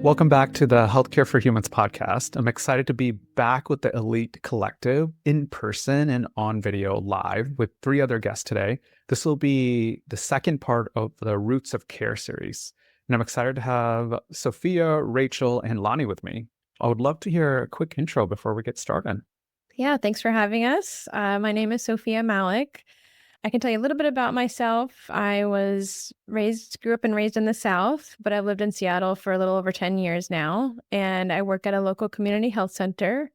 Welcome back to the Healthcare for Humans podcast. I'm excited to be back with the Elite Collective in person and on video live with 3 other guests today. This will be the second part of the Roots of Care series. And I'm excited to have Sophia, Rachel, and Lonnie with me. I would love to hear a quick intro before we get started. Yeah, thanks for having us. My name is Sophia Malik. I can tell you a little bit about myself. I grew up and raised in the South, but I've lived in Seattle for a little over 10 years now, and I work at a local community health center.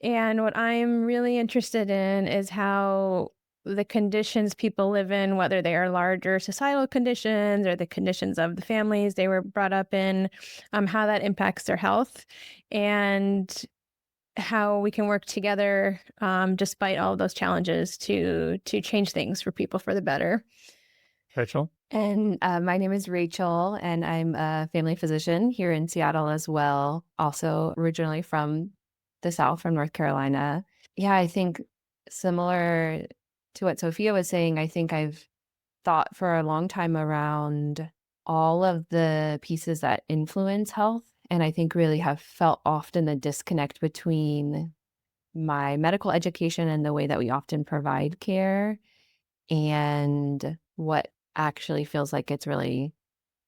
And what I'm really interested in is how the conditions people live in, whether they are larger societal conditions or the conditions of the families they were brought up in, how that impacts their health, and how we can work together despite all of those challenges to change things for people for the better. Rachel? And my name is Rachel, and I'm a family physician here in Seattle as well, also originally from the South, from North Carolina. Yeah, I think similar to what Sophia was saying, I think I've thought for a long time around all of the pieces that influence health. And I think really have felt often the disconnect between my medical education and the way that we often provide care and what actually feels like it's really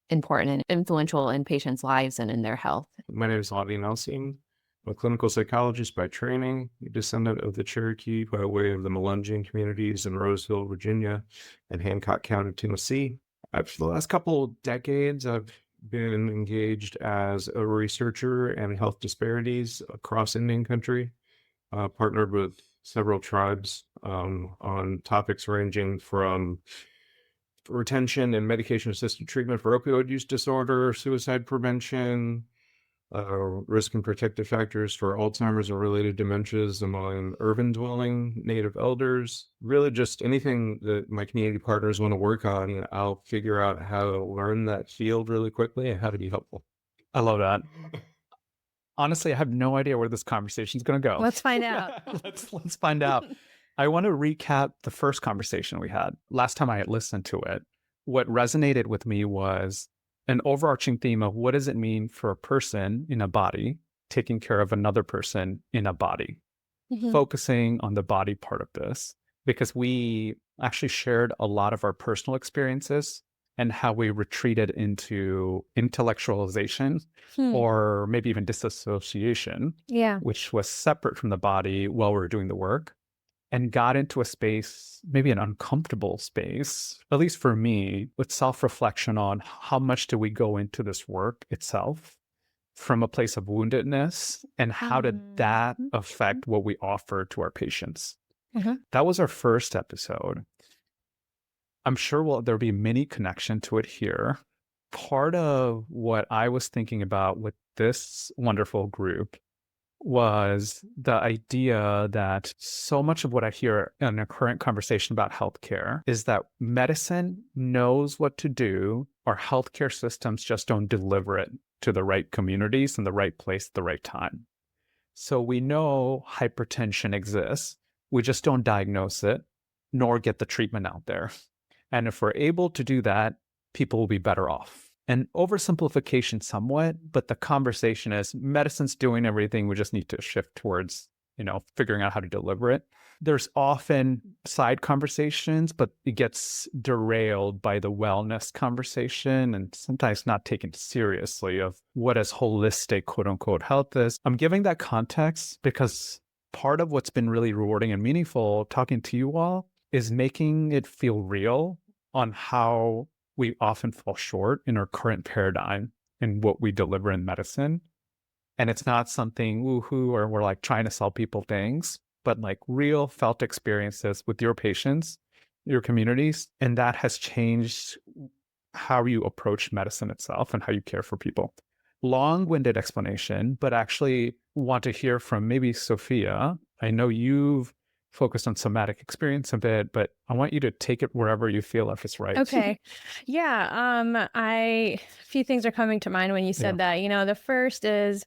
important and influential in patients' lives and in their health. My name is Lonnie A. I'm a clinical psychologist by training, a descendant of the Cherokee by way of the Melungeon communities in Roseville, Virginia, and Hancock County, Tennessee. For the last couple of decades, I've been engaged as a researcher in health disparities across Indian country, partnered with several tribes on topics ranging from retention and medication-assisted treatment for opioid use disorder, suicide prevention, risk and protective factors for Alzheimer's and related dementias among urban dwelling Native elders. Really just anything that my community partners want to work on, I'll figure out how to learn that field really quickly and how to be helpful. I love that. Honestly, I have no idea where this conversation is going to go. Let's find out. Let's find out. I want to recap the first conversation we had. Last time I had listened to it, what resonated with me was an overarching theme of what does it mean for a person in a body taking care of another person in a body, focusing on the body part of this, because we actually shared a lot of our personal experiences and how we retreated into intellectualization or maybe even disassociation, which was separate from the body while we were doing the work, and got into a space, maybe an uncomfortable space, at least for me, with self-reflection on how much do we go into this work itself from a place of woundedness, and how did that affect what we offer to our patients? That was our first episode. I'm sure there'll be many connection to it here. Part of what I was thinking about with this wonderful group was the idea that so much of what I hear in a current conversation about healthcare is that medicine knows what to do, our healthcare systems just don't deliver it to the right communities in the right place at the right time. So we know hypertension exists, we just don't diagnose it, nor get the treatment out there. And if we're able to do that, people will be better off. And oversimplification somewhat, but the conversation is medicine's doing everything. We just need to shift towards, figuring out how to deliver it. There's often side conversations, but it gets derailed by the wellness conversation and sometimes not taken seriously of what is holistic, quote unquote, health is. I'm giving that context because part of what's been really rewarding and meaningful talking to you all is making it feel real on how we often fall short in our current paradigm in what we deliver in medicine. And it's not something woohoo or we're like trying to sell people things, but like real felt experiences with your patients, your communities. And that has changed how you approach medicine itself and how you care for people. Long-winded explanation, but actually want to hear from maybe Sophia. I know you've focused on somatic experience a bit, but I want you to take it wherever you feel if it's right. Okay. Yeah. A few things are coming to mind when you said that. The first is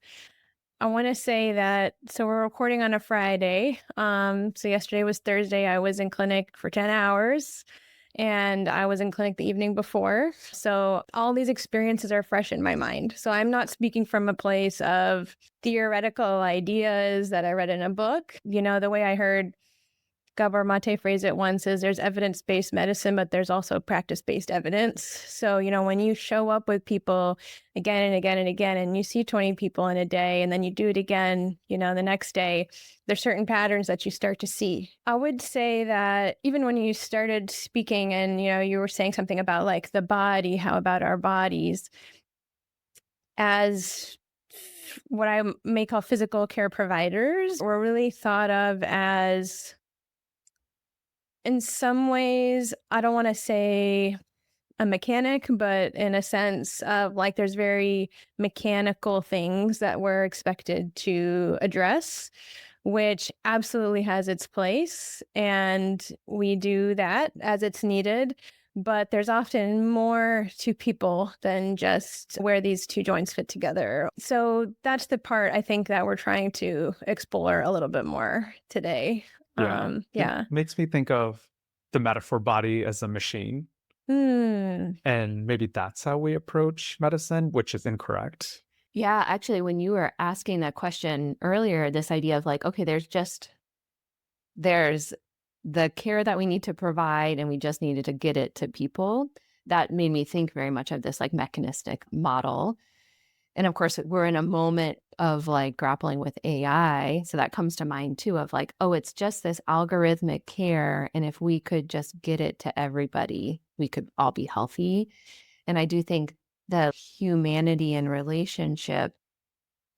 I want to say that, so we're recording on a Friday. So yesterday was Thursday. I was in clinic for 10 hours and I was in clinic the evening before. So all these experiences are fresh in my mind. So I'm not speaking from a place of theoretical ideas that I read in a book. The way I heard Gabor Mate phrase it once is there's evidence-based medicine, but there's also practice-based evidence. So, when you show up with people again and again and again, and you see 20 people in a day, and then you do it again, the next day, there's certain patterns that you start to see. I would say that even when you started speaking and, you were saying something about like the body, how about our bodies, as what I may call physical care providers, were really thought of as, in some ways, I don't want to say a mechanic, but in a sense of like there's very mechanical things that we're expected to address, which absolutely has its place. And we do that as it's needed. But there's often more to people than just where these two joints fit together. So that's the part I think that we're trying to explore a little bit more today. Yeah. Yeah. It makes me think of the metaphor body as a machine. Hmm. And maybe that's how we approach medicine, which is incorrect. Yeah, actually, when you were asking that question earlier, this idea of like, okay, there's the care that we need to provide and we just needed to get it to people. That made me think very much of this like mechanistic model. And of course, we're in a moment of like grappling with AI. So that comes to mind too of like, oh, it's just this algorithmic care. And if we could just get it to everybody, we could all be healthy. And I do think the humanity and relationship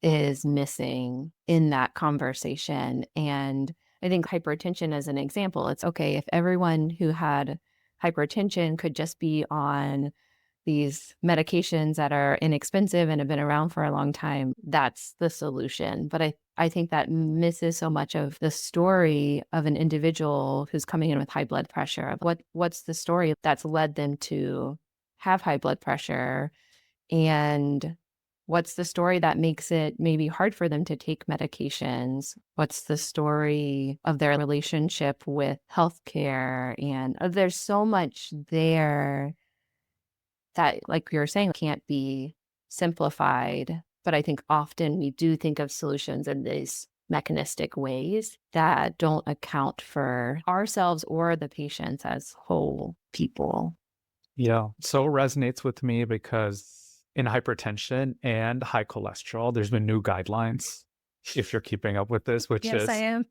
is missing in that conversation. And I think hypertension as an example, it's okay if everyone who had hypertension could just be on these medications that are inexpensive and have been around for a long time, that's the solution. But I think that misses so much of the story of an individual who's coming in with high blood pressure. What's the story that's led them to have high blood pressure? And what's the story that makes it maybe hard for them to take medications? What's the story of their relationship with healthcare? And there's so much there that, like you were saying, can't be simplified. But I think often we do think of solutions in these mechanistic ways that don't account for ourselves or the patients as whole people. Yeah. So it resonates with me because in hypertension and high cholesterol, there's been new guidelines, if you're keeping up with this, which Yes, is I am.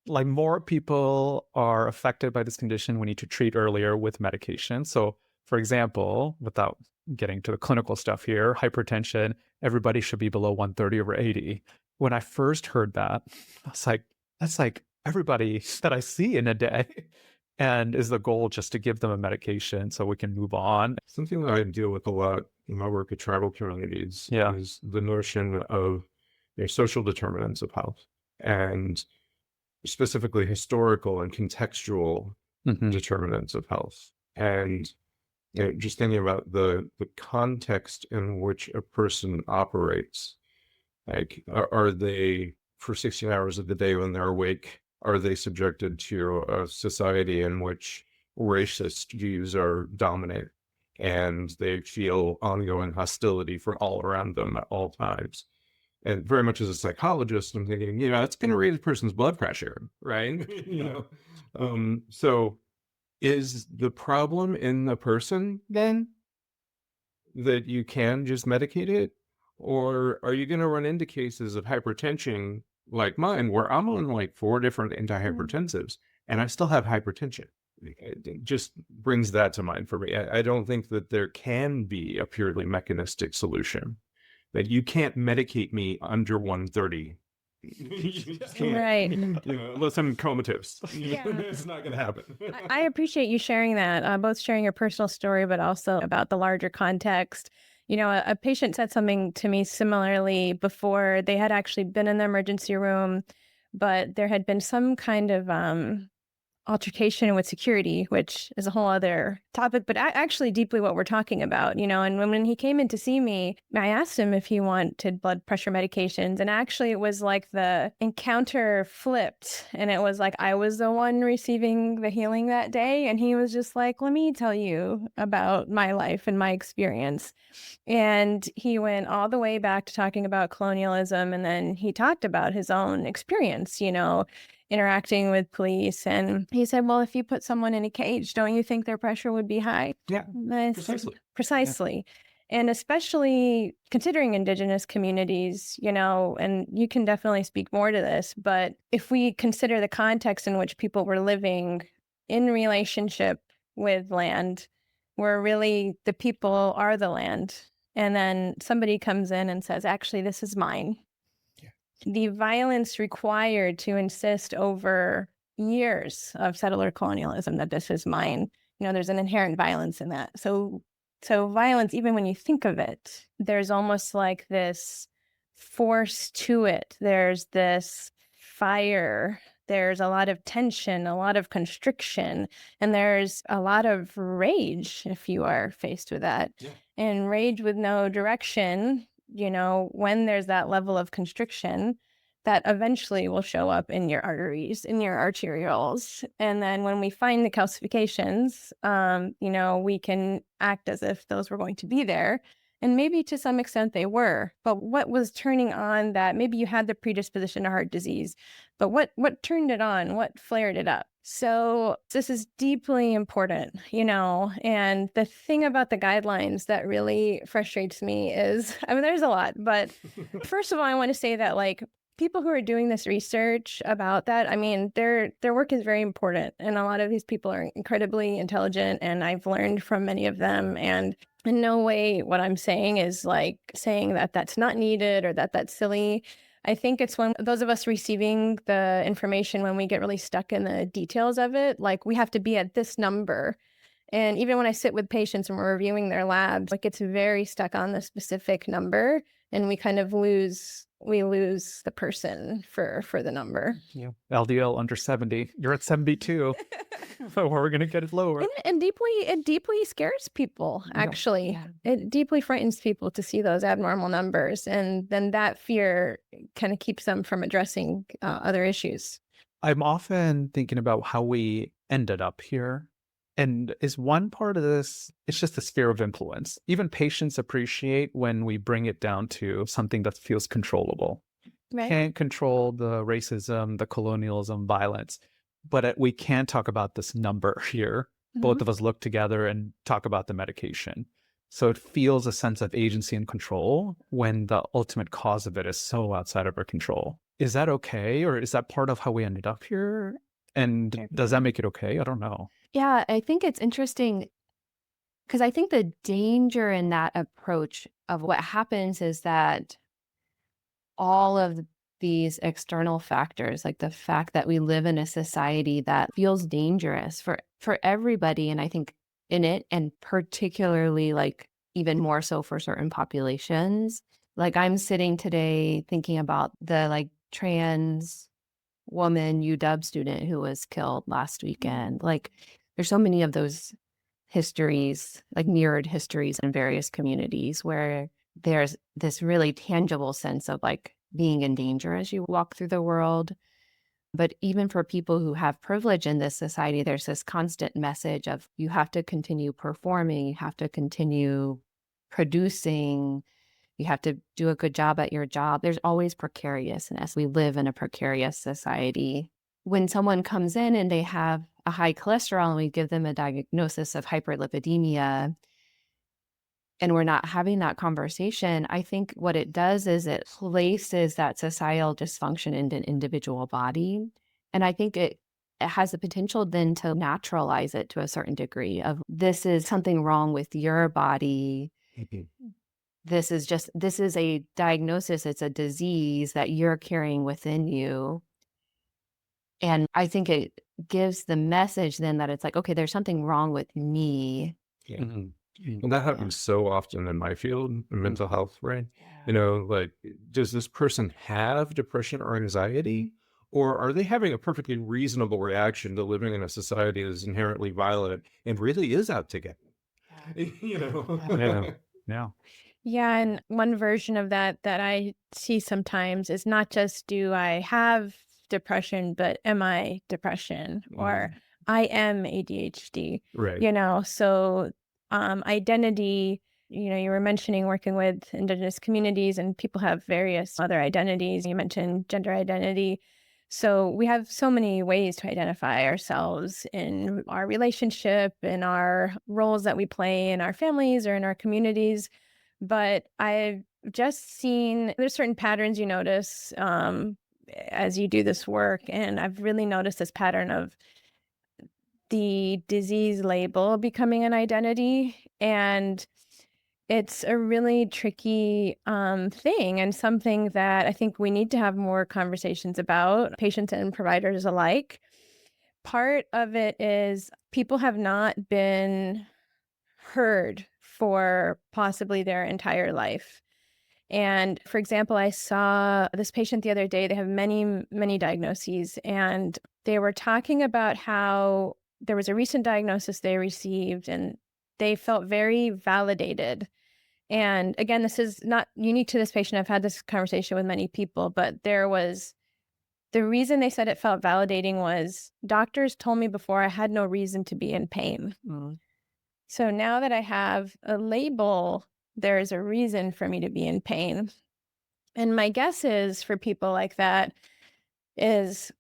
like more people are affected by this condition. We need to treat earlier with medication. So, for example, without getting to the clinical stuff here, hypertension, everybody should be below 130 over 80. When I first heard that, I was like, that's like everybody that I see in a day. And is the goal just to give them a medication so we can move on? Something that I deal with a lot in my work at tribal communities Yeah. is the notion of social determinants of health, and specifically historical and contextual Mhm. determinants of health. And just thinking about the context in which a person operates, like are they for 16 hours of the day when they're awake, are they subjected to a society in which racist views are dominant and they feel ongoing hostility from all around them at all times? And very much as a psychologist, I'm thinking, it's going to raise a person's blood pressure, right? So is the problem in the person then that you can just medicate it? Or are you going to run into cases of hypertension like mine, where I'm on like 4 different antihypertensives and I still have hypertension? It just brings that to mind for me. I don't think that there can be a purely mechanistic solution, that you can't medicate me under 130. You just can't, Right. unless I'm comatose. Yeah. It's not going to happen. I appreciate you sharing that, both sharing your personal story, but also about the larger context. A patient said something to me similarly before. They had actually been in the emergency room, but there had been some kind of altercation with security, which is a whole other topic, but actually deeply what we're talking about, and when he came in to see me, I asked him if he wanted blood pressure medications. And actually it was like the encounter flipped, and it was like I was the one receiving the healing that day. And he was just like, let me tell you about my life and my experience. And he went all the way back to talking about colonialism. And then he talked about his own experience, interacting with police. And he said, well, if you put someone in a cage, don't you think their pressure would be high? Yeah, Precisely. precisely. And especially considering Indigenous communities, and you can definitely speak more to this, but if we consider the context in which people were living in relationship with land, where really the people are the land, and then somebody comes in and says, actually, this is mine. The violence required to insist over years of settler colonialism that this is mine, there's an inherent violence in that. So violence, even when you think of it, there's almost like this force to it. There's this fire. There's a lot of tension, a lot of constriction, and there's a lot of rage if you are faced with that. Yeah. And rage with no direction, when there's that level of constriction, that eventually will show up in your arteries, in your arterioles. And then when we find the calcifications, we can act as if those were going to be there. And maybe to some extent they were. But what was turning on that? Maybe you had the predisposition to heart disease, but what turned it on? What flared it up? So this is deeply important, and the thing about the guidelines that really frustrates me is, there's a lot, but first of all, I want to say that people who are doing this research about that, their work is very important. And a lot of these people are incredibly intelligent, and I've learned from many of them. And in no way what I'm saying is saying that that's not needed or that that's silly. I think it's when those of us receiving the information, when we get really stuck in the details of it, we have to be at this number. And even when I sit with patients and we're reviewing their labs, it's very stuck on the specific number, and we kind of lose the person for the number. Yeah. LDL under 70. You're at 72. So we're going to get it lower. And it deeply scares people, actually. Yeah. It deeply frightens people to see those abnormal numbers. And then that fear kind of keeps them from addressing other issues. I'm often thinking about how we ended up here. And is one part of this, it's just the sphere of influence. Even patients appreciate when we bring it down to something that feels controllable. Right. Can't control the racism, the colonialism, violence, but we can talk about this number here. Both of us look together and talk about the medication. So it feels a sense of agency and control when the ultimate cause of it is so outside of our control. Is that okay? Or is that part of how we ended up here? And does that make it okay? I don't know. Yeah, I think it's interesting because I think the danger in that approach of what happens is that all of these external factors, like the fact that we live in a society that feels dangerous for everybody, and I think in it, and particularly even more so for certain populations. I'm sitting today thinking about the trans woman UW student who was killed last weekend. There's so many of those histories, mirrored histories in various communities where there's this really tangible sense of being in danger as you walk through the world. But even for people who have privilege in this society, there's this constant message of you have to continue performing, you have to continue producing, you have to do a good job at your job. There's always precariousness. We live in a precarious society. When someone comes in and they have a high cholesterol and we give them a diagnosis of hyperlipidemia, and we're not having that conversation, I think what it does is it places that societal dysfunction into an individual body. And I think it has the potential then to naturalize it to a certain degree of this is something wrong with your body. This is a diagnosis. It's a disease that you're carrying within you. And I think it gives the message then that it's okay, there's something wrong with me. Yeah. And that happens so often in my field, in mental health, right? Yeah. Does this person have depression or anxiety? Or are they having a perfectly reasonable reaction to living in a society that is inherently violent and really is out to get them? Yeah. Yeah. Yeah, and one version of that that I see sometimes is not just do I have depression, but am I depression or I am ADHD, Right. So identity, you were mentioning working with Indigenous communities and people have various other identities. You mentioned gender identity. So we have so many ways to identify ourselves in our relationship, in our roles that we play in our families or in our communities. But I've just seen there's certain patterns you notice as you do this work. And I've really noticed this pattern of the disease label becoming an identity. And it's a really tricky thing and something that I think we need to have more conversations about, patients and providers alike. Part of it is people have not been heard for possibly their entire life. And for example, I saw this patient the other day. They have many, many diagnoses, and they were talking about how there was a recent diagnosis they received and they felt very validated. And again, this is not unique to this patient. I've had this conversation with many people, but the reason they said it felt validating was doctors told me before I had no reason to be in pain. So now that I have a label, there's a reason for me to be in pain. And my guess is for people like that is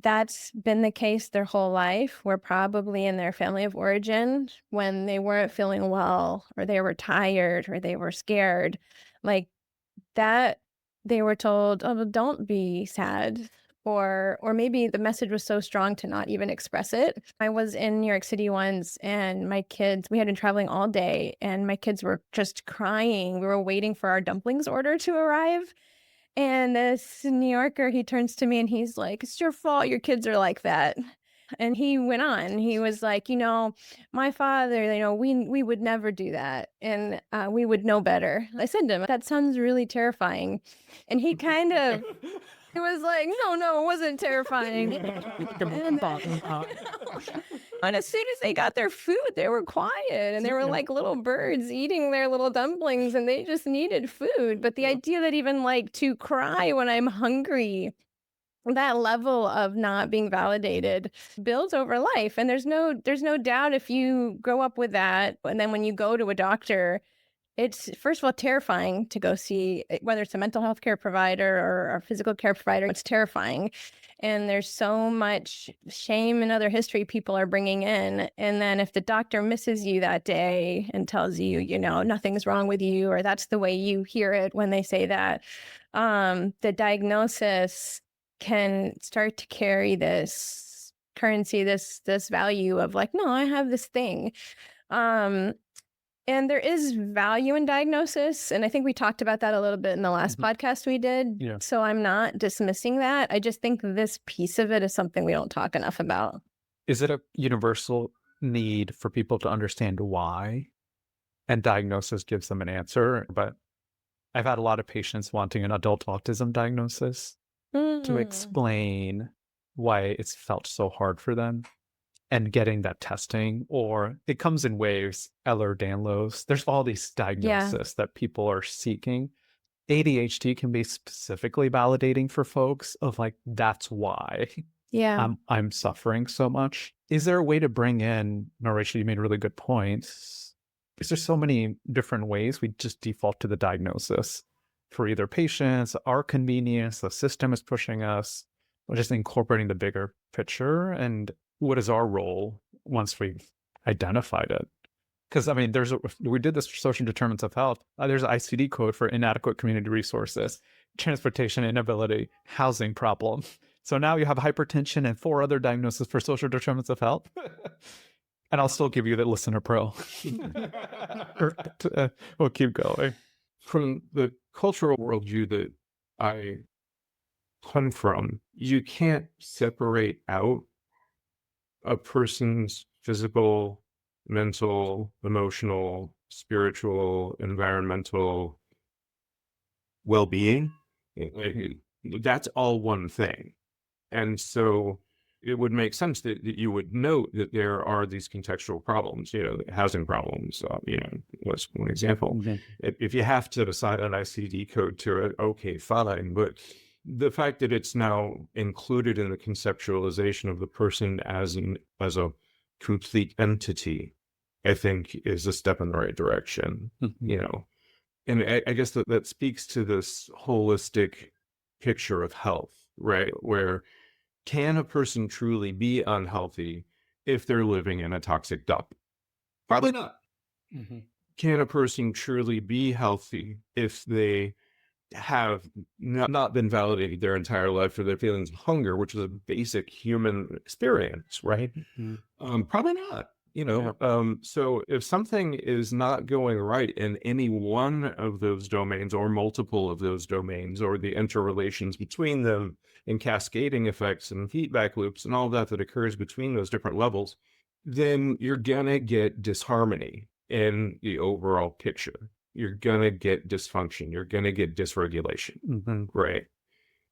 that's been the case their whole life. We're probably in their family of origin when they weren't feeling well or they were tired or they were scared. Like that they were told, oh, well, don't be sad. Or maybe the message was so strong to not even express it. I was in New York City once and my kids, we had been traveling all day and my kids were just crying. We were waiting for our dumplings order to arrive. And this New Yorker, he turns to me and he's like, it's your fault your kids are like that. And he went on. He was like, my father, we would never do that. And we would know better. I said to him, that sounds really terrifying. And he kind of, he was like, no, it wasn't terrifying. And as soon as they got their food, they were quiet and they were like little birds eating their little dumplings and they just needed food. But the idea that even like to cry when I'm hungry, that level of not being validated builds over life. And there's no doubt if you grow up with that. And then when you go to a doctor, it's first of all terrifying to go see, whether it's a mental health care provider or a physical care provider. It's terrifying. And there's so much shame and other history people are bringing in. And then if the doctor misses you that day and tells you, nothing's wrong with you, or that's the way you hear it when they say that, the diagnosis can start to carry this currency, this value of like, no, I have this thing. And there is value in diagnosis. And I think we talked about that a little bit in the last podcast we did. Yeah. So I'm not dismissing that. I just think this piece of it is something we don't talk enough about. Is it a universal need for people to understand why? And diagnosis gives them an answer. But I've had a lot of patients wanting an adult autism diagnosis to explain why it's felt so hard for them. And getting that testing, or it comes in waves, Ehlers-Danlos. There's all these diagnoses that people are seeking. ADHD can be specifically validating for folks of like, that's why I'm suffering so much. Is there a way to bring in, Rachel, you made really good points. Is there so many different ways we just default to the diagnosis for either patients, our convenience, the system is pushing us, or just incorporating the bigger picture? And what is our role once we've identified it? Because, we did this for social determinants of health. There's an ICD code for inadequate community resources, transportation inability, housing problem. So now you have hypertension and 4 other diagnoses for social determinants of health. And I'll still give you the listener pro. We'll keep going. From the cultural worldview that I come from, you can't separate out a person's physical, mental, emotional, spiritual, environmental well-being. That's all one thing. And so it would make sense that you would note that there are these contextual problems, housing problems, was one example. If you have to assign an ICD code to it, okay, fine. But the fact that it's now included in the conceptualization of the person as a complete entity, I think is a step in the right direction, And I guess that speaks to this holistic picture of health, right? Where can a person truly be unhealthy if they're living in a toxic dump? Probably not. Can a person truly be healthy if they have not been validated their entire life for their feelings of hunger, which is a basic human experience, right? Probably not. So if something is not going right in any one of those domains or multiple of those domains or the interrelations between them and cascading effects and feedback loops and all that occurs between those different levels, then you're gonna get disharmony in the overall picture. You're gonna get dysfunction. You're gonna get dysregulation, right?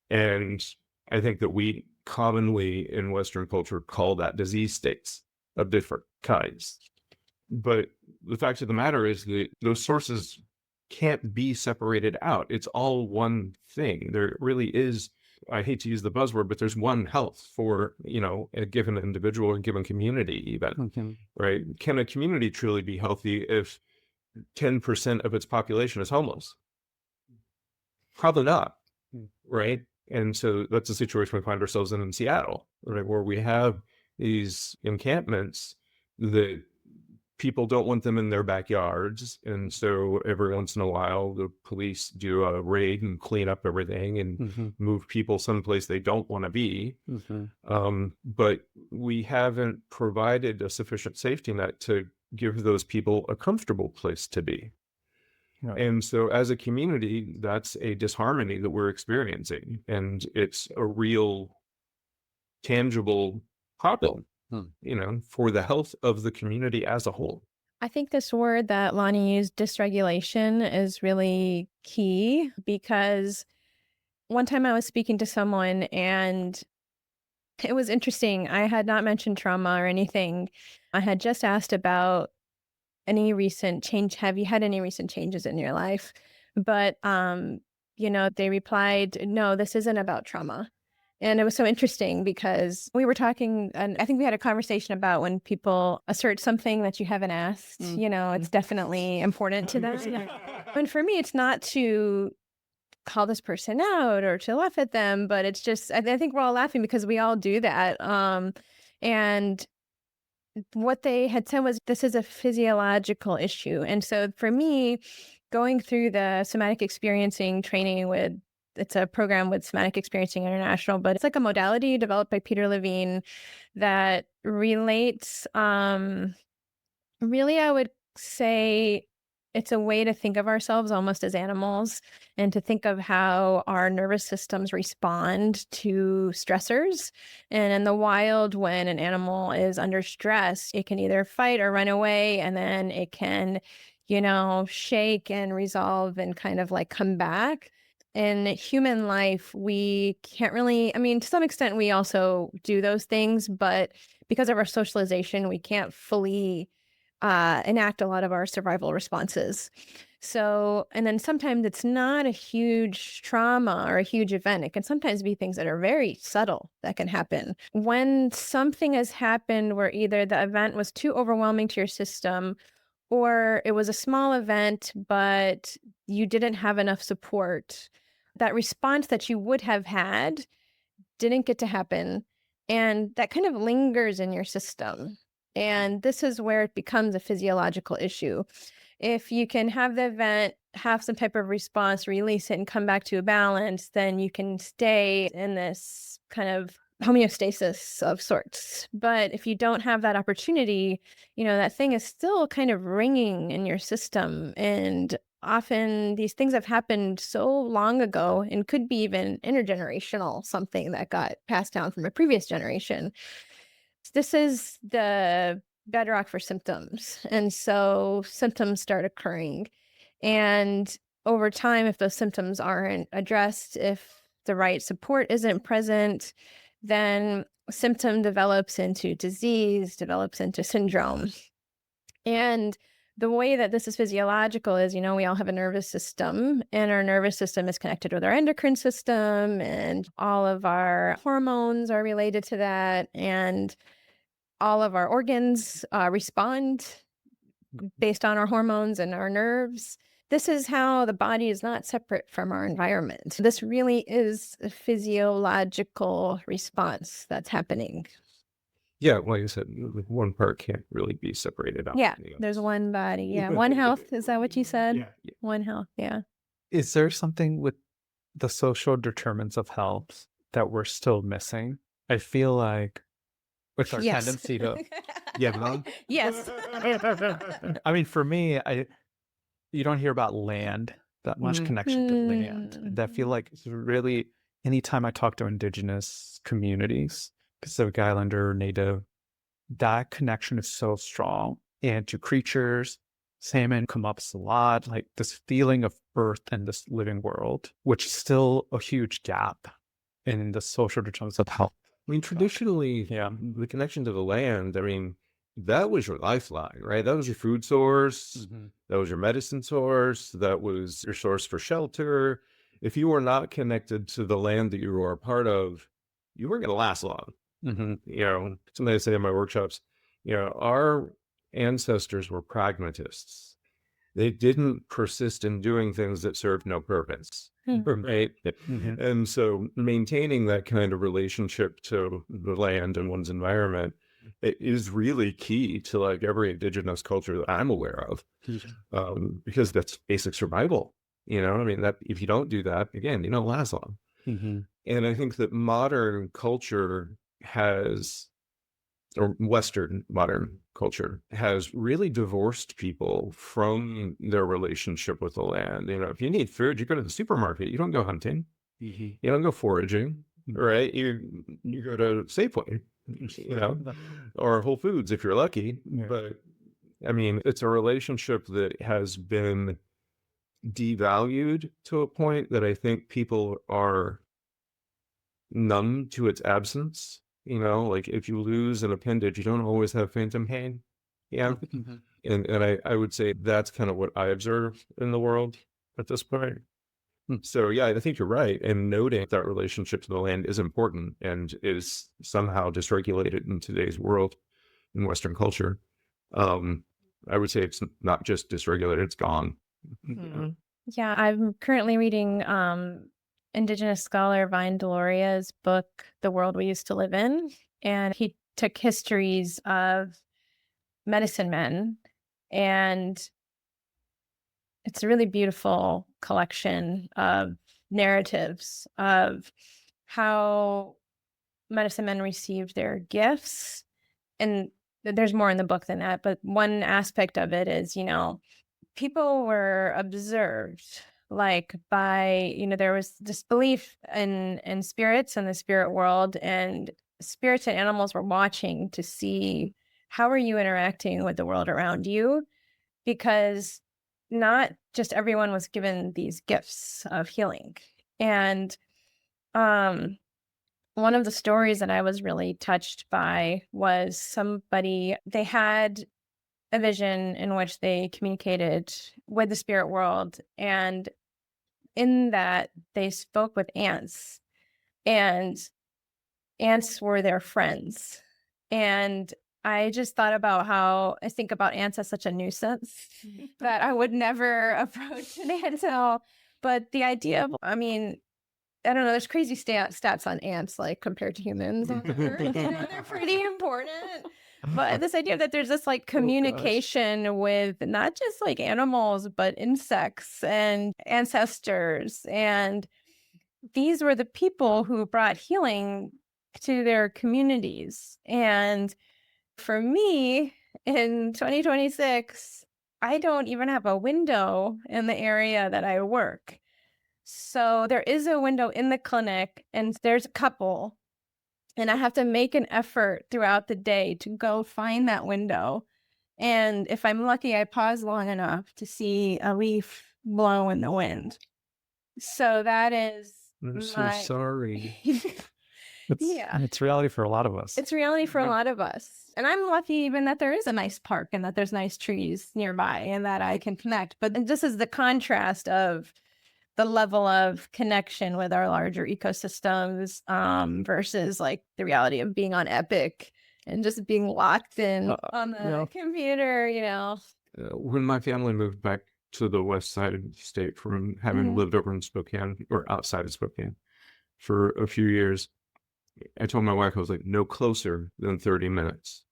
And I think that we commonly in Western culture call that disease states of different kinds. But the fact of the matter is that those sources can't be separated out. It's all one thing. There really is, I hate to use the buzzword, but there's one health for, a given individual or a given community even, right? Can a community truly be healthy if 10% of its population is homeless? Probably not, right? And so that's a situation we find ourselves in Seattle, right? Where we have these encampments that people don't want them in their backyards. And so every once in a while, the police do a raid and clean up everything and move people someplace they don't want to be. But we haven't provided a sufficient safety net to give those people a comfortable place to be. And so as a community, that's a disharmony that we're experiencing. And it's a real, tangible problem, for the health of the community as a whole. I think this word that Lonnie used, dysregulation, is really key because one time I was speaking to someone and it was interesting. I had not mentioned trauma or anything. I had just asked about any recent change. Have you had any recent changes in your life? But, they replied, no, this isn't about trauma. And it was so interesting because we were talking, and I think we had a conversation about when people assert something that you haven't asked, it's definitely important to them. And for me, it's not to call this person out or to laugh at them, but it's just, I think we're all laughing because we all do that. And what they had said was this is a physiological issue. And so for me, going through the somatic experiencing training it's a program with Somatic Experiencing International, but it's like a modality developed by Peter Levine that relates, really, I would say it's a way to think of ourselves almost as animals and to think of how our nervous systems respond to stressors. And in the wild, when an animal is under stress, it can either fight or run away, and then it can, shake and resolve and kind of like come back. In human life, we can't really, to some extent, we also do those things, but because of our socialization, we can't fully enact a lot of our survival responses. So, and then sometimes it's not a huge trauma or a huge event. It can sometimes be things that are very subtle that can happen. When something has happened where either the event was too overwhelming to your system, or it was a small event, but you didn't have enough support, that response that you would have had didn't get to happen. And that kind of lingers in your system. And this is where it becomes a physiological issue. If you can have the event, have some type of response, release it, and come back to a balance, then you can stay in this kind of homeostasis of sorts. But if you don't have that opportunity, that thing is still kind of ringing in your system. And often these things have happened so long ago and could be even intergenerational, something that got passed down from a previous generation. This is the bedrock for symptoms. And so symptoms start occurring. And over time, if those symptoms aren't addressed, if the right support isn't present, then symptom develops into disease, develops into syndrome. And the way that this is physiological is, we all have a nervous system, and our nervous system is connected with our endocrine system, and all of our hormones are related to that, and all of our organs respond based on our hormones and our nerves. This is how the body is not separate from our environment. This really is a physiological response that's happening. Yeah, like you said, one part can't really be separated out. Yeah, there's one body. Yeah, one health. Is that what you said? Yeah. One health. Yeah. Is there something with the social determinants of health that we're still missing? I feel like with our Yes. tendency to, Yes. I mean, for me, you don't hear about land, that much connection to land. And I feel like it's really, anytime I talk to indigenous communities, Pacific Islander, Native, that connection is so strong. And to creatures, salmon come up a lot, like this feeling of earth and this living world, which is still a huge gap in the social determinants of health. I mean, traditionally, Yeah. the connection to the land, I mean, that was your lifeline, right? That was your food source. That was your medicine source. That was your source for shelter. If you were not connected to the land that you were a part of, you weren't going to last long. Something I say in my workshops, our ancestors were pragmatists. They didn't persist in doing things that served no purpose, right? And so maintaining that kind of relationship to the land and one's environment, it is really key to like every indigenous culture that I'm aware of, because that's basic survival. I mean, that if you don't do that, again, you don't last long. And I think that modern culture or Western modern culture has really divorced people from their relationship with the land. If you need food, you go to the supermarket. You don't go hunting. You don't go foraging, right? You go to Safeway, or Whole Foods if you're lucky. Yeah. But I mean, it's a relationship that has been devalued to a point that I think people are numb to its absence. Like if you lose an appendage, you don't always have phantom pain. Yeah. And I would say that's kind of what I observe in the world at this point. So yeah, I think you're right. And noting that relationship to the land is important and is somehow dysregulated in today's world in Western culture. I would say it's not just dysregulated, it's gone. Yeah, I'm currently reading Indigenous scholar Vine Deloria's book, The World We Used to Live In. And he took histories of medicine men, and it's a really beautiful collection of narratives of how medicine men received their gifts. And there's more in the book than that, but one aspect of it is, people were observed like by, there was this belief in spirits and the spirit world, and spirits and animals were watching to see how are you interacting with the world around you, because not just everyone was given these gifts of healing. And one of the stories that I was really touched by was somebody, they had a vision in which they communicated with the spirit world, and in that they spoke with ants, and ants were their friends. And I just thought about how I think about ants as such a nuisance that I would never approach an ant at all. But the idea of, I mean, I don't know, there's crazy stats on ants, like compared to humans on the earth. They're pretty important. But this idea that there's this like communication with not just like animals, but insects and ancestors. And these were the people who brought healing to their communities. And for me, in 2026, I don't even have a window in the area that I work. So there is a window in the clinic, and there's a couple. And I have to make an effort throughout the day to go find that window. And if I'm lucky, I pause long enough to see a leaf blow in the wind. So that is I'm so sorry. It's reality for a lot of us. It's reality for a Yeah. lot of us. And I'm lucky even that there is a nice park and that there's nice trees nearby and that I can connect. But this is the contrast of the level of connection with our larger ecosystems versus like the reality of being on Epic and just being locked in on the computer, When my family moved back to the west side of the state from having lived over in Spokane or outside of Spokane for a few years, I told my wife, I was like, no closer than 30 minutes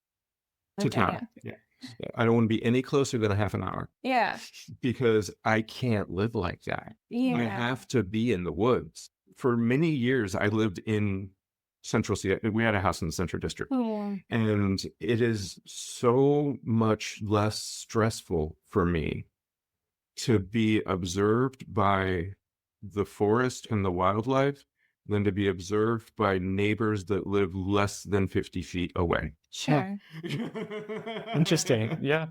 to town. Yeah. I don't want to be any closer than a half an hour Yeah. because I can't live like that. Yeah. I have to be in the woods. For many years, I lived in Central Seattle. We had a house in the Central District. And it is so much less stressful for me to be observed by the forest and the wildlife than to be observed by neighbors that live less than 50 feet away. Sure. Interesting. Yeah.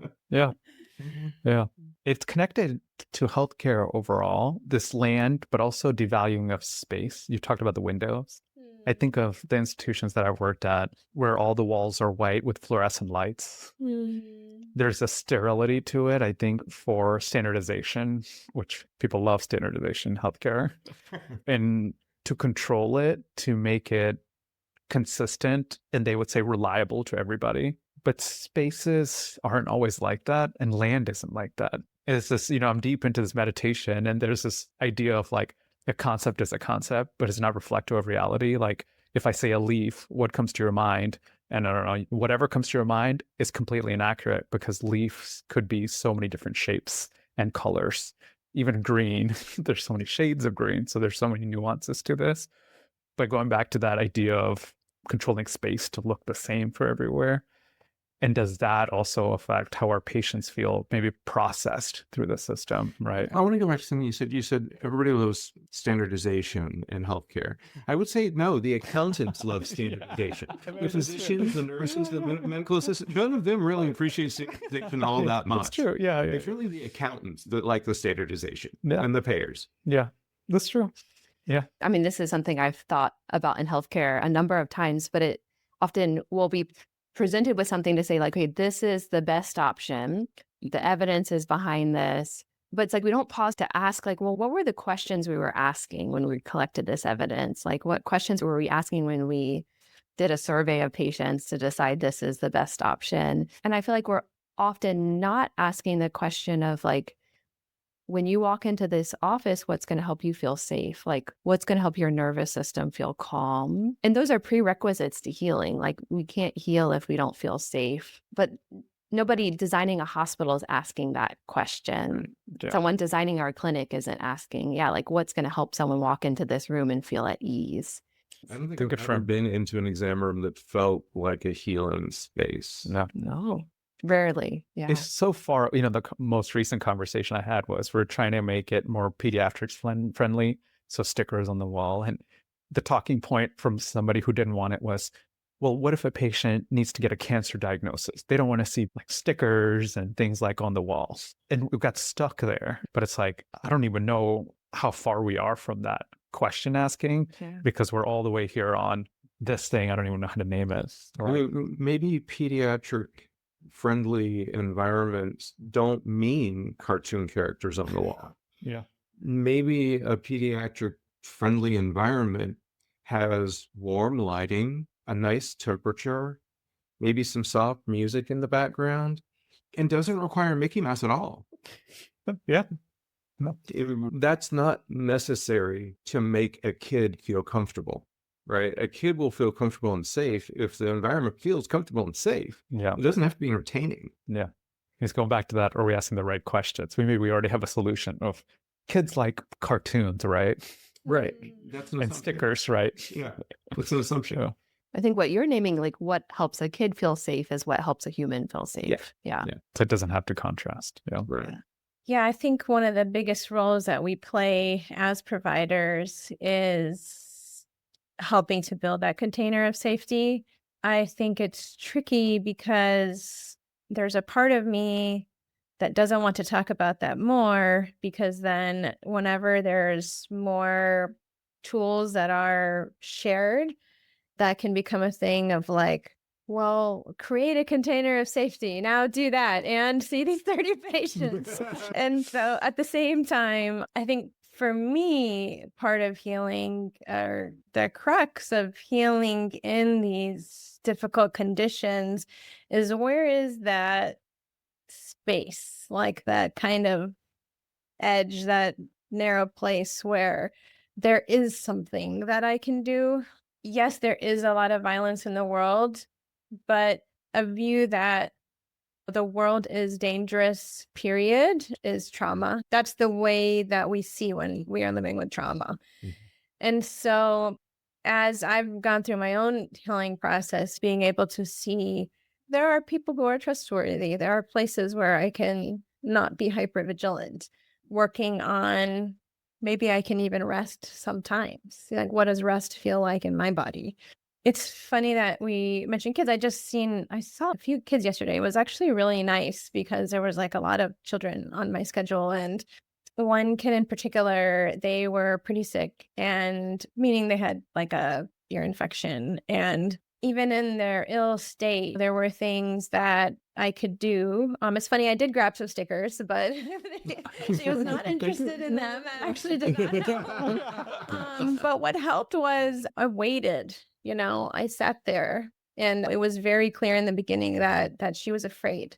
It's connected to healthcare overall, this land, but also devaluing of space. You talked about the windows. I think of the institutions that I've worked at where all the walls are white with fluorescent lights. There's a sterility to it, I think, for standardization, which people love standardization in healthcare. And to control it, to make it consistent, and they would say reliable to everybody. But spaces aren't always like that, and land isn't like that. It's this, I'm deep into this meditation, and there's this idea of like a concept is a concept, but it's not reflective of reality. Like if I say a leaf, what comes to your mind? And I don't know, whatever comes to your mind is completely inaccurate because leaves could be so many different shapes and colors. Even green, there's so many shades of green. So there's so many nuances to this. But going back to that idea of controlling space to look the same for everywhere, and does that also affect how our patients feel maybe processed through the system, right? I want to go back to something you said. You said everybody loves standardization in healthcare. I would say no, the accountants love standardization. The physicians, the nurses, the medical assistants, none of them really appreciate standardization all that much. That's true. Yeah. It's really the accountants that like the standardization Yeah. and the payers. Yeah, that's true. Yeah. I mean, this is something I've thought about in healthcare a number of times, but it often will be presented with something to say like, okay, this is the best option. The evidence is behind this. But it's like, we don't pause to ask like, well, what were the questions we were asking when we collected this evidence? Like what questions were we asking when we did a survey of patients to decide this is the best option? And I feel like we're often not asking the question of like, when you walk into this office, what's going to help you feel safe? Like, what's going to help your nervous system feel calm? And those are prerequisites to healing. Like, we can't heal if we don't feel safe. But nobody designing a hospital is asking that question. Yeah. Someone designing our clinic isn't asking, like, what's going to help someone walk into this room and feel at ease? I don't think I've ever been into an exam room that felt like a healing space. No. Rarely. Yeah. It's so far, the most recent conversation I had was we're trying to make it more pediatrics friendly. So stickers on the wall. And the talking point from somebody who didn't want it was, well, what if a patient needs to get a cancer diagnosis? They don't want to see like stickers and things like on the walls. And we got stuck there. But it's like, I don't even know how far we are from that question asking because we're all the way here on this thing. I don't even know how to name it. Right. Maybe pediatric friendly environments don't mean cartoon characters on the wall. Yeah. Maybe a pediatric friendly environment has warm lighting, a nice temperature, maybe some soft music in the background, and doesn't require Mickey Mouse at all. Yeah. No. That's not necessary to make a kid feel comfortable. Right? A kid will feel comfortable and safe if the environment feels comfortable and safe. Yeah. It doesn't have to be entertaining. Yeah. It's going back to that. Are we asking the right questions? Maybe we already have a solution of kids like cartoons, right? Right. That's and stickers, right? Yeah. That's an assumption. Yeah. I think what you're naming, like what helps a kid feel safe is what helps a human feel safe. Yeah. So it doesn't have to contrast. Yeah. Right. Yeah, I think one of the biggest roles that we play as providers is helping to build that container of safety. I think it's tricky because there's a part of me that doesn't want to talk about that more because then whenever there's more tools that are shared, that can become a thing of like, well, create a container of safety. Now do that and see these 30 patients. And so at the same time, I think for me, part of healing or the crux of healing in these difficult conditions is where is that space, like that kind of edge, that narrow place where there is something that I can do. Yes, there is a lot of violence in the world, but a view that the world is dangerous, period, is trauma. That's the way that we see when we are living with trauma. Mhm. And so, as I've gone through my own healing process, being able to see there are people who are trustworthy, there are places where I can not be hypervigilant, working on maybe I can even rest sometimes. Like, what does rest feel like in my body? It's funny that we mentioned kids. I saw a few kids yesterday. It was actually really nice because there was like a lot of children on my schedule. And one kid in particular, they were pretty sick, and meaning they had like a ear infection. And even in their ill state, there were things that I could do. It's funny, I did grab some stickers, but she was not interested in them. I actually did not know. But what helped was I waited. I sat there, and it was very clear in the beginning that she was afraid,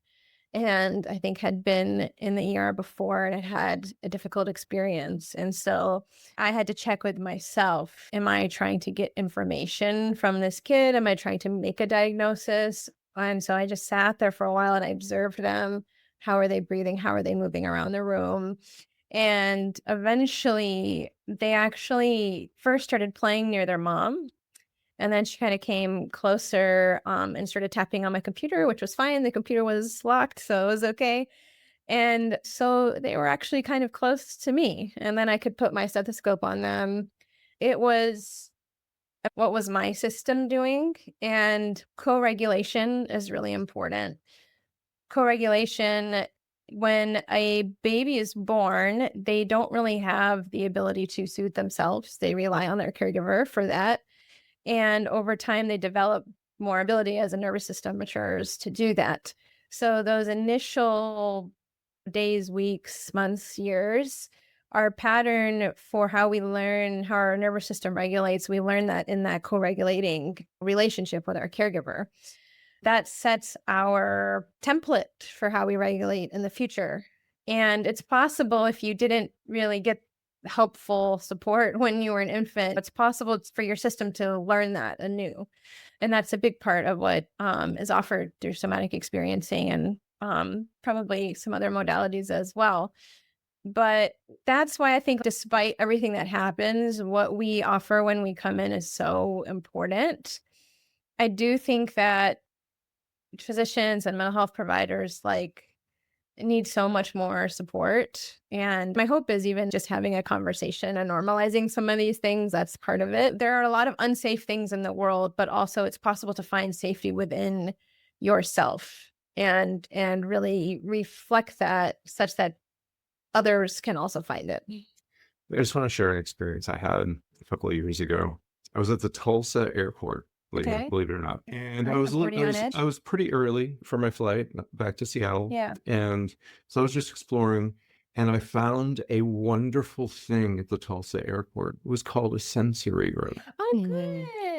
and I think had been in the ER before and had a difficult experience. And so I had to check with myself. Am I trying to get information from this kid? Am I trying to make a diagnosis? And so I just sat there for a while and I observed them. How are they breathing? How are they moving around the room? And eventually they actually first started playing near their mom. And then she kind of came closer and started tapping on my computer, which was fine. The computer was locked, so it was okay. And so they were actually kind of close to me. And then I could put my stethoscope on them. It was what was my system doing? And co-regulation is really important. Co-regulation, when a baby is born, they don't really have the ability to soothe themselves. They rely on their caregiver for that. And over time, they develop more ability as the nervous system matures to do that. So those initial days, weeks, months, years, our pattern for how we learn how our nervous system regulates, we learn that in that co-regulating relationship with our caregiver. That sets our template for how we regulate in the future. And it's possible if you didn't really get helpful support when you were an infant, it's possible for your system to learn that anew. And that's a big part of what is offered through somatic experiencing and probably some other modalities as well. But that's why I think despite everything that happens, what we offer when we come in is so important. I do think that physicians and mental health providers need so much more support. And my hope is even just having a conversation and normalizing some of these things, that's part of it. There are a lot of unsafe things in the world, but also it's possible to find safety within yourself and really reflect that such that others can also find it. I just want to share an experience I had a couple of years ago. I was at the Tulsa airport, Okay. believe it or not. And Right, I'm pretty on edge. I was pretty early for my flight back to Seattle. Yeah. And so I was just exploring, and I found a wonderful thing at the Tulsa airport. It was called a sensory room. Oh, Mhm.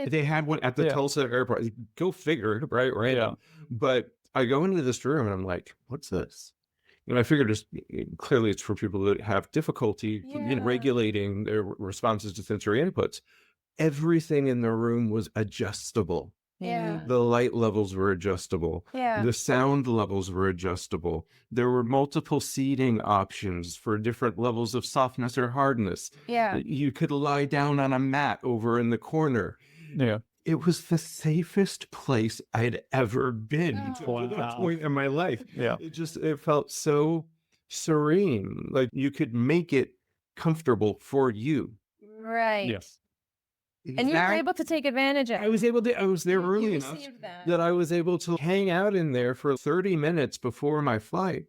good. They had one at the Yeah. Tulsa airport. Go figure, right? Yeah. But I go into this room and I'm like, what's this? I figured clearly it's for people that have difficulty in Yeah. regulating their responses to sensory inputs. Everything in the room was adjustable. Yeah. The light levels were adjustable. Yeah. The sound levels were adjustable. There were multiple seating options for different levels of softness or hardness. Yeah. You could lie down on a mat over in the corner. Yeah. It was the safest place I'd ever been to Wow. that point in my life. Yeah. It felt so serene. Like you could make it comfortable for you. Right. Yes. And you were able to take advantage of it. I was there You early enough received that. that I was able to hang out in there for 30 minutes before my flight.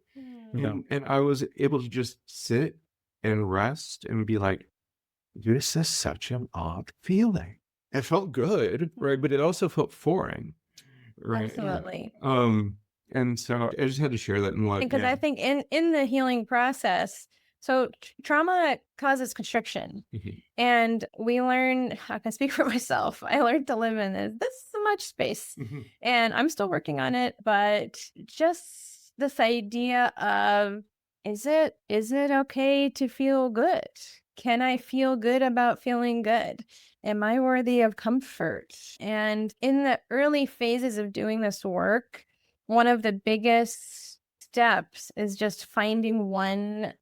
Yeah. And I was able to just sit and rest and be like, this is such an odd feeling. it felt good, right? But it also felt foreign, right? Absolutely. And so I just had to share that and like, Because I think in the healing process, so trauma causes constriction. Mhm. And we learn, I can speak for myself, I learned to live in this much space. Mhm. And I'm still working on it, but just this idea of, is it okay to feel good? Can I feel good about feeling good? Am I worthy of comfort? And in the early phases of doing this work, one of the biggest steps is just finding one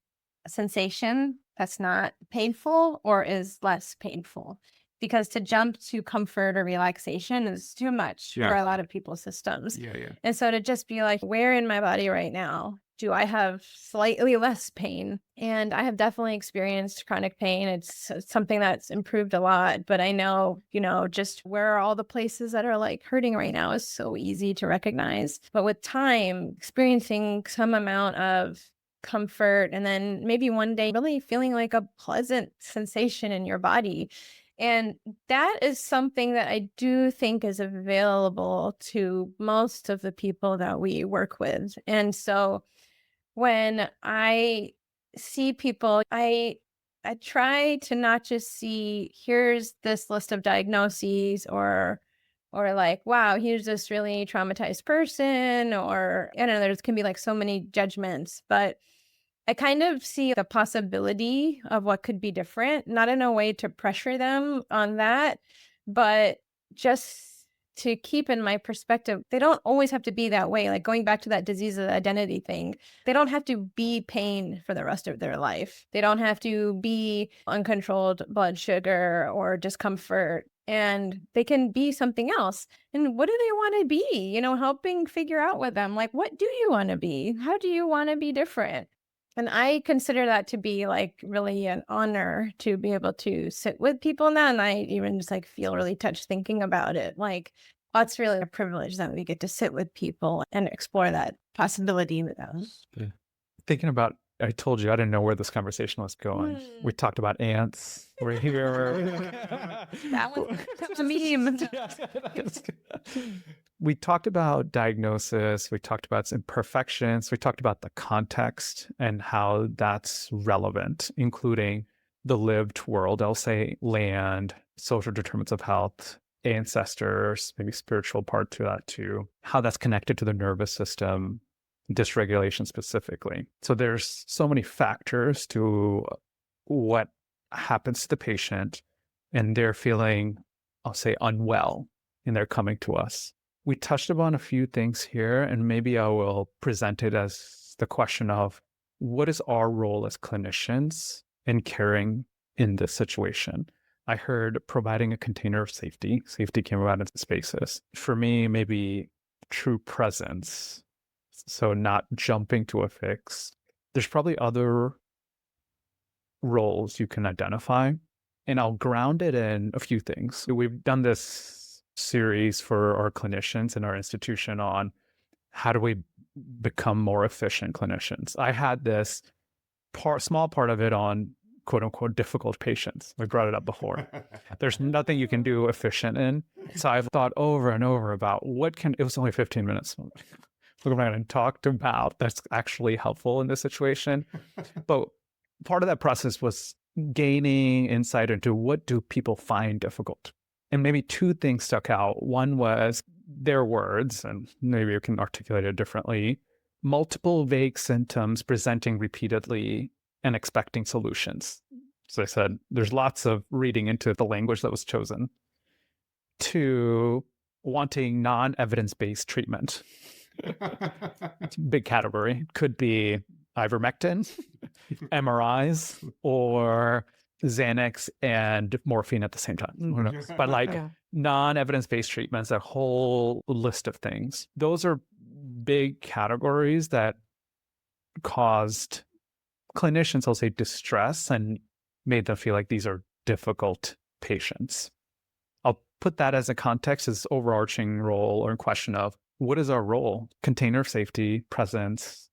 sensation that's not painful or is less painful. Because to jump to comfort or relaxation is too much for Yeah. a lot of people's systems. Yeah. And so to just be like, where in my body right now do I have slightly less pain? And I have definitely experienced chronic pain. It's something that's improved a lot, but I know, just where are all the places that are like hurting right now is so easy to recognize. But with time, experiencing some amount of comfort and then maybe one day really feeling like a pleasant sensation in your body. And that is something that I do think is available to most of the people that we work with. And so when I see people, I try to not just see, here's this list of diagnoses or like, wow, here's this really traumatized person, or I don't know, there's can be like so many judgments, but I kind of see the possibility of what could be different, not in a way to pressure them on that, but just to keep in my perspective, they don't always have to be that way. Like going back to that disease of identity thing, they don't have to be pain for the rest of their life. They don't have to be uncontrolled blood sugar or discomfort. And they can be something else. And what do they want to be? Helping figure out with them, like, what do you want to be? How do you want to be different? And I consider that to be like really an honor to be able to sit with people now. And I even just like feel really touched thinking about it. Like, that's really a privilege that we get to sit with people and explore that possibility with them. Yeah. Thinking about, I told you I didn't know where this conversation was going. We talked about ants. We're here. That was a meme. We talked about diagnosis. We talked about imperfections. We talked about the context and how that's relevant, including the lived world, I'll say land, social determinants of health, ancestors, maybe spiritual part to that too, how that's connected to the nervous system, dysregulation specifically. So there's so many factors to what happens to the patient and they're feeling, I'll say, unwell, and they're coming to us. We touched upon a few things here, and maybe I will present it as the question of what is our role as clinicians in caring in this situation? I heard providing a container of safety. Safety came about in spaces. For me, maybe true presence. So not jumping to a fix. There's probably other roles you can identify, and I'll ground it in a few things. We've done this series for our clinicians in our institution on how do we become more efficient clinicians. I had this small part of it on quote unquote difficult patients. We brought it up before. There's nothing you can do efficient in. So I've thought over and over about it was only 15 minutes. What am I going to talk about that's actually helpful in this situation? But part of that process was gaining insight into what do people find difficult. And maybe two things stuck out. One was their words, and maybe you can articulate it differently. Multiple vague symptoms presenting repeatedly and expecting solutions. So I said, there's lots of reading into the language that was chosen. Two, wanting non-evidence-based treatment. Big category. Could be ivermectin, MRIs, or Xanax and morphine at the same time. Who knows? But like non-evidence-based treatments, a whole list of things. Those are big categories that caused clinicians, I'll say, distress and made them feel like these are difficult patients. I'll put that as a context, as overarching role or question of what is our role? Container of safety, presence.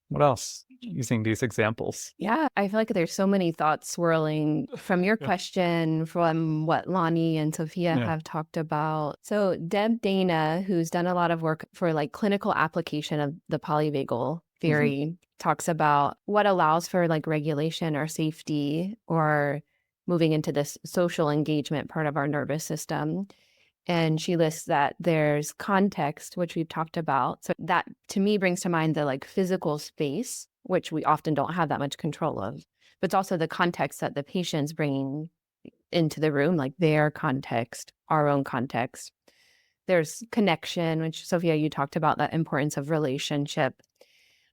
What else? using these examples. Yeah, I feel like there's so many thoughts swirling from your Yeah. question, from what Lonnie and Sophia Yeah. have talked about. So Deb Dana, who's done a lot of work for like clinical application of the polyvagal theory, talks about what allows for like regulation or safety or moving into this social engagement part of our nervous system. And she lists that there's context, which we've talked about. So that to me brings to mind the like physical space, which we often don't have that much control of. But it's also the context that the patient's bringing into the room, like their context, our own context. There's connection, which Sophia, you talked about that importance of relationship.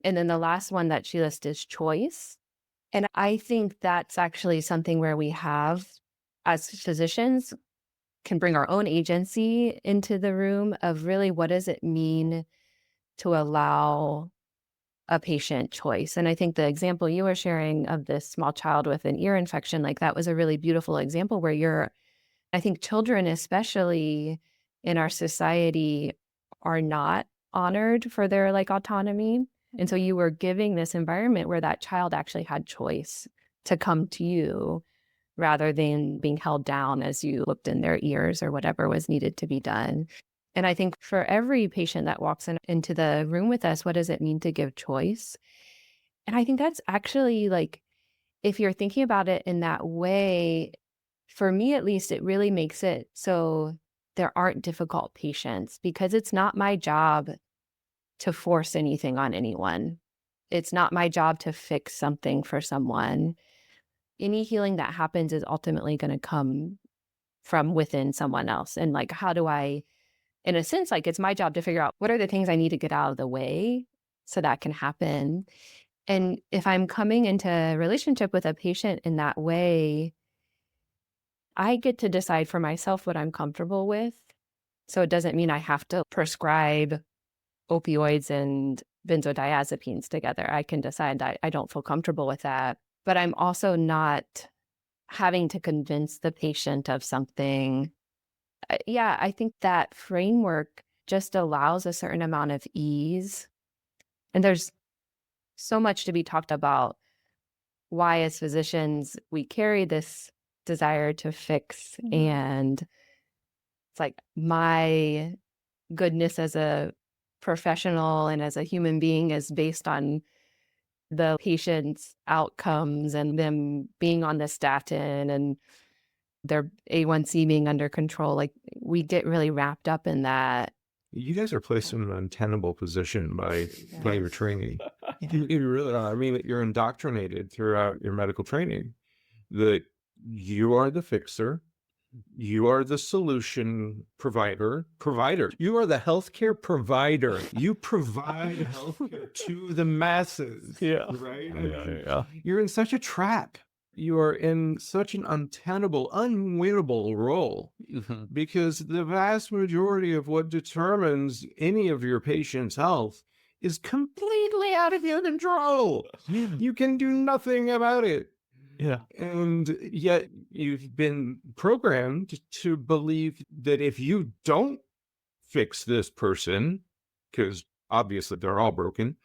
And then the last one that she lists is choice. And I think that's actually something where we have, as physicians, can bring our own agency into the room of really what does it mean to allow a patient choice. And I think the example you were sharing of this small child with an ear infection, like that was a really beautiful example where I think children, especially in our society, are not honored for their like autonomy. And so you were giving this environment where that child actually had choice to come to you rather than being held down as you looked in their ears or whatever was needed to be done. And I think for every patient that walks into the room with us, what does it mean to give choice? And I think that's actually like, if you're thinking about it in that way, for me at least, it really makes it so there aren't difficult patients because it's not my job to force anything on anyone. It's not my job to fix something for someone. Any healing that happens is ultimately going to come from within someone else. And like, how do I, in a sense, like it's my job to figure out what are the things I need to get out of the way so that can happen. And if I'm coming into a relationship with a patient in that way, I get to decide for myself what I'm comfortable with. So it doesn't mean I have to prescribe opioids and benzodiazepines together. I can decide that I don't feel comfortable with that. But I'm also not having to convince the patient of something. Yeah, I think that framework just allows a certain amount of ease. And there's so much to be talked about why, as physicians, we carry this desire to fix. And it's like my goodness as a professional and as a human being is based on the patient's outcomes and them being on the statin and their A1C being under control. Like we get really wrapped up in that. You guys are placed in an untenable position by your training. You really are. I mean, you're indoctrinated throughout your medical training that you are the fixer. You are the solution provider. You are the healthcare provider. You provide healthcare to the masses. Yeah. Right? Yeah. You're in such a trap. You are in such an untenable, unwinnable role because the vast majority of what determines any of your patient's health is completely out of your control. You can do nothing about it. Yeah. And yet you've been programmed to believe that if you don't fix this person, because obviously they're all broken,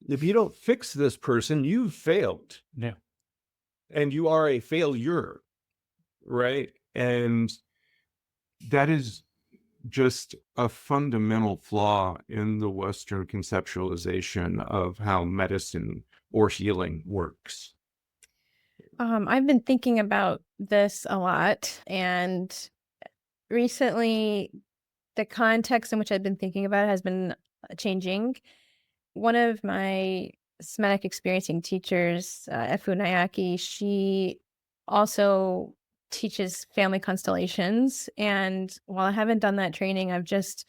if you don't fix this person, you've failed. Yeah. And you are a failure, right? And that is just a fundamental flaw in the Western conceptualization of how medicine or healing works. I've been thinking about this a lot, and recently the context in which I've been thinking about it has been changing. One of my somatic experiencing teachers, Efu Nayaki, she also teaches family constellations. And while I haven't done that training, I've just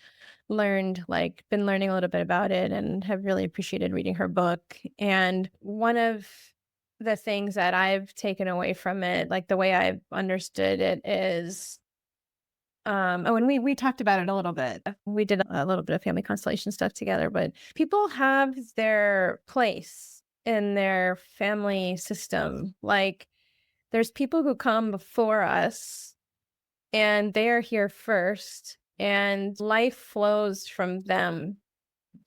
been learning a little bit about it and have really appreciated reading her book. And one of the things that I've taken away from it, like the way I've understood it is, and we talked about it a little bit. We did a little bit of family constellation stuff together, but people have their place in their family system. Like there's people who come before us and they are here first and life flows from them.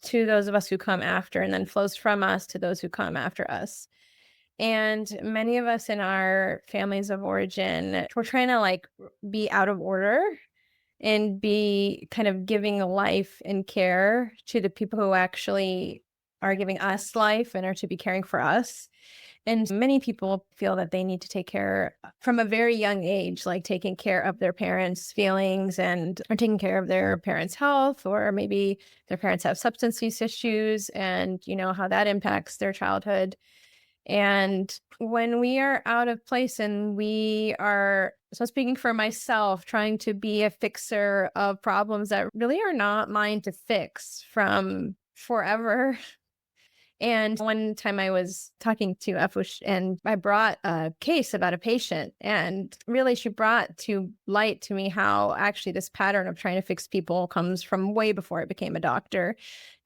to those of us who come after, and then flows from us to those who come after us. And many of us in our families of origin, we're trying to like be out of order and be kind of giving life and care to the people who actually are giving us life and are to be caring for us. And many people feel that they need to take care from a very young age, like taking care of their parents' feelings and or taking care of their parents' health, or maybe their parents have substance use issues and you know how that impacts their childhood. And when we are out of place and we are, so speaking for myself, trying to be a fixer of problems that really are not mine to fix from forever. And one time I was talking to Afush and I brought a case about a patient, and really she brought to light to me how actually this pattern of trying to fix people comes from way before I became a doctor.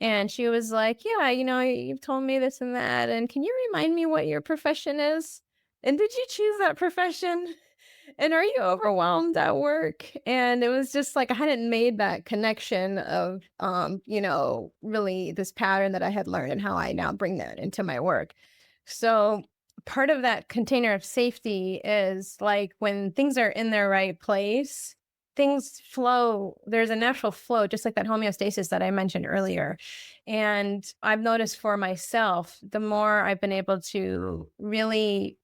And she was like, yeah, you know, you've told me this and that. And can you remind me what your profession is? And did you choose that profession? And are you overwhelmed at work? And it was just like I hadn't made that connection of you know, really this pattern that I had learned and how I now bring that into my work. So part of that container of safety is like when things are in their right place, things flow. There's a natural flow, just like that homeostasis that I mentioned earlier. And I've noticed for myself, the more I've been able to really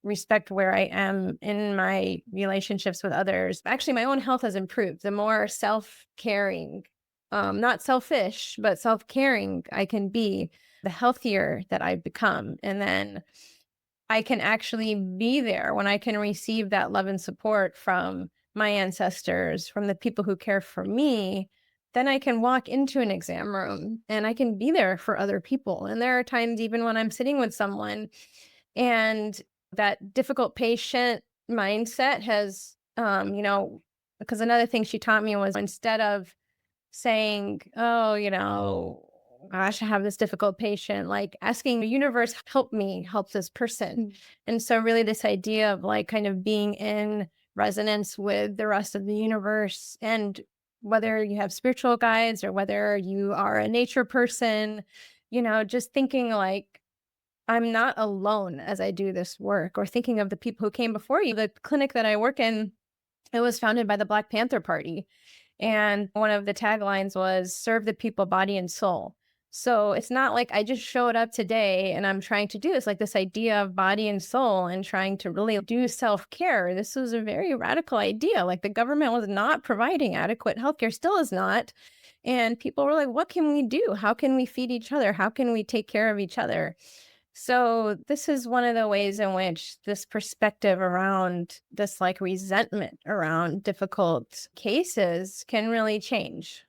respect where I am in my relationships with others. Actually, my own health has improved. The more self-caring, not selfish, but self-caring I can be, the healthier that I become. And then I can actually be there when I can receive that love and support from my ancestors, from the people who care for me. Then I can walk into an exam room and I can be there for other people. And there are times even when I'm sitting with someone and that difficult patient mindset has, you know, because another thing she taught me was instead of saying, oh, you know, gosh, I have this difficult patient, like asking the universe, help me help this person. And so, really, this idea of like kind of being in resonance with the rest of the universe, and whether you have spiritual guides or whether you are a nature person, you know, just thinking like, I'm not alone as I do this work, or thinking of the people who came before you. The clinic that I work in, it was founded by the Black Panther Party. And one of the taglines was serve the people, body and soul. So it's not like I just showed up today and I'm trying to do this, like this idea of body and soul and trying to really do self-care. This was a very radical idea. Like the government was not providing adequate healthcare, still is not. And people were like, what can we do? How can we feed each other? How can we take care of each other? So this is one of the ways in which this perspective around this like resentment around difficult cases can really change.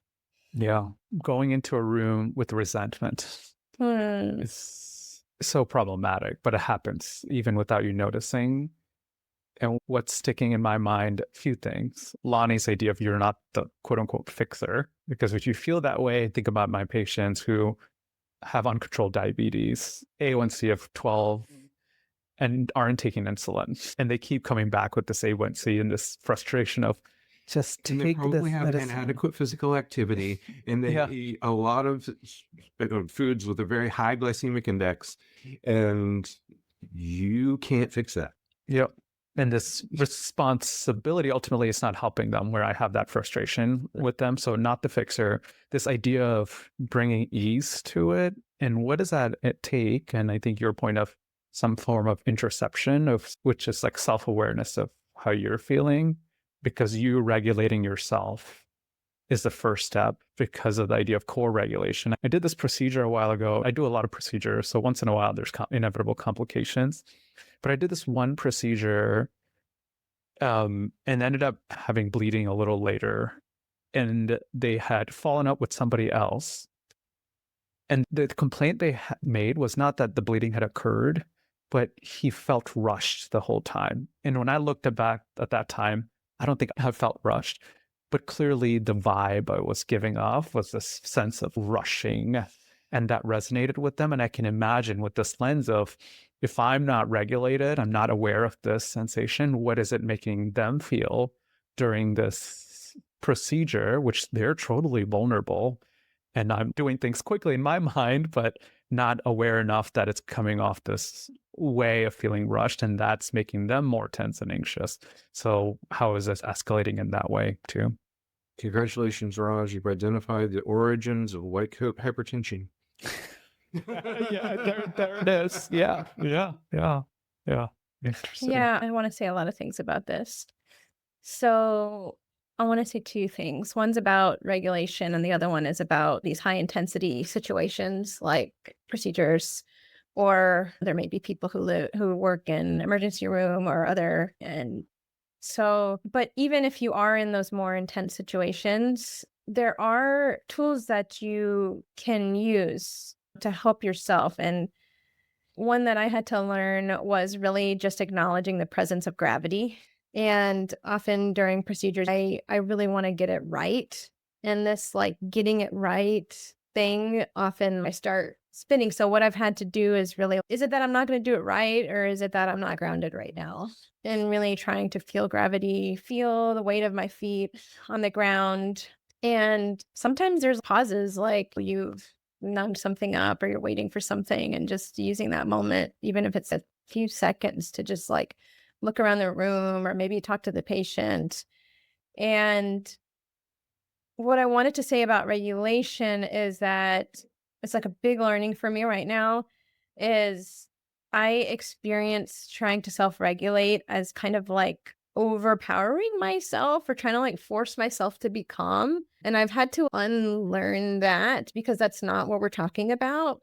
Yeah. Going into a room with resentment Hmm. is so problematic, but it happens even without you noticing. And what's sticking in my mind, a few things. Lonnie's idea of you're not the quote unquote fixer, because if you feel that way, think about my patients who have uncontrolled diabetes, A1C of 12, and aren't taking insulin. And they keep coming back with this A1C and this frustration of just And they take this probably have medicine. inadequate physical activity, and they Yeah. eat a lot of foods with a very high glycemic index, and you can't fix that. Yep. And this responsibility ultimately is not helping them, where I have that frustration with them. So not the fixer, this idea of bringing ease to it. And what does that take? And I think your point of some form of interception of which is like self-awareness of how you're feeling, because you regulating yourself is the first step because of the idea of core regulation. I did this procedure a while ago. I do a lot of procedures. So once in a while, there's inevitable complications. But I did this one procedure and ended up having bleeding a little later. And they had fallen out with somebody else. And the complaint they made was not that the bleeding had occurred, but he felt rushed the whole time. And when I looked back at that time, I don't think I had felt rushed. But clearly the vibe I was giving off was this sense of rushing, and that resonated with them. And I can imagine with this lens of, if I'm not regulated, I'm not aware of this sensation, what is it making them feel during this procedure, which they're totally vulnerable. and I'm doing things quickly in my mind, but not aware enough that it's coming off this way of feeling rushed, and that's making them more tense and anxious. So how is this escalating in that way too? Congratulations, Raj. You've identified the origins of white coat hypertension. Yeah, there it is. Yeah. Interesting. Yeah, I want to say a lot of things about this. So I want to say two things. One's about regulation, and the other one is about these high intensity situations like procedures, or there may be people who work in emergency room or other. And so, but even if you are in those more intense situations, there are tools that you can use to help yourself. And one that I had to learn was really just acknowledging the presence of gravity. And often during procedures, I really want to get it right. And this like getting it right thing, often I start spinning. So what I've had to do is really, is it that I'm not going to do it right? Or is it that I'm not grounded right now? And really trying to feel gravity, feel the weight of my feet on the ground. And sometimes there's pauses like you've numbed something up or you're waiting for something, and just using that moment, even if it's a few seconds, to just like look around the room or maybe talk to the patient. And what I wanted to say about regulation is that it's like a big learning for me right now is I experience trying to self-regulate as kind of like overpowering myself or trying to like force myself to be calm. And I've had to unlearn that because that's not what we're talking about.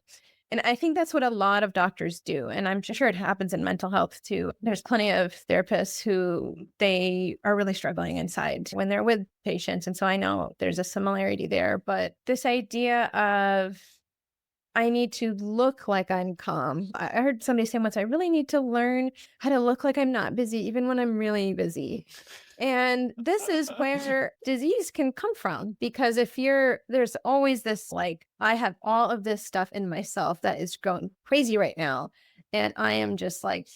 And I think that's what a lot of doctors do. And I'm sure it happens in mental health too. There's plenty of therapists who they are really struggling inside when they're with patients. And so I know there's a similarity there. But this idea of I need to look like I'm calm. I heard somebody say once, I really need to learn how to look like I'm not busy, even when I'm really busy. And this is where disease can come from, because there's always this like, I have all of this stuff in myself that is going crazy right now. And I am just like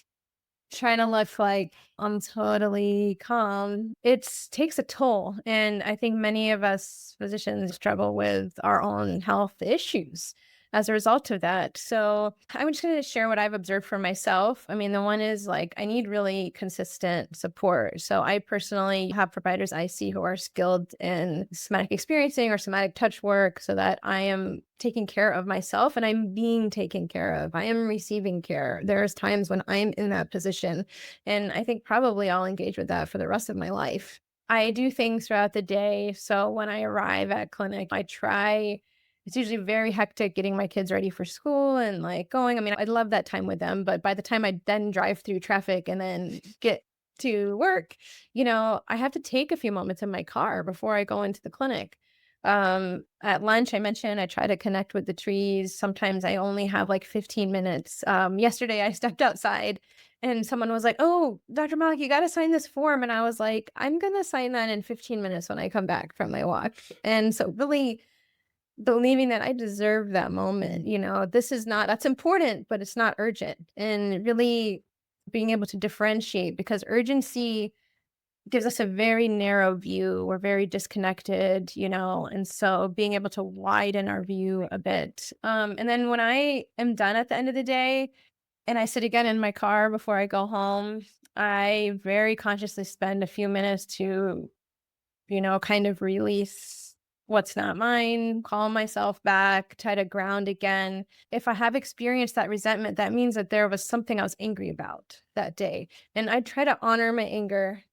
trying to look like I'm totally calm. It takes a toll. And I think many of us physicians struggle with our own health issues as a result of that. So I'm just going to share what I've observed for myself. I mean, the one is like, I need really consistent support. So I personally have providers I see who are skilled in somatic experiencing or somatic touch work, so that I am taking care of myself and I'm being taken care of. I am receiving care. There's times when I'm in that position, and I think probably I'll engage with that for the rest of my life. I do things throughout the day. So when I arrive at clinic, it's usually very hectic getting my kids ready for school and like going. I mean, I love that time with them, but by the time I then drive through traffic and then get to work, I have to take a few moments in my car before I go into the clinic. At lunch, I mentioned I try to connect with the trees. Sometimes I only have like 15 minutes. Yesterday I stepped outside and someone was like, "Oh, Dr. Malik, you got to sign this form." And I was like, "I'm going to sign that in 15 minutes when I come back from my walk." And so really believing that I deserve that moment, that's important, but it's not urgent. And really being able to differentiate, because urgency gives us a very narrow view. We're very disconnected, and so being able to widen our view a bit. And then when I am done at the end of the day and I sit again in my car before I go home, I very consciously spend a few minutes to, kind of release what's not mine, calm myself back, try to ground again. If I have experienced that resentment, that means that there was something I was angry about that day. And I try to honor my anger,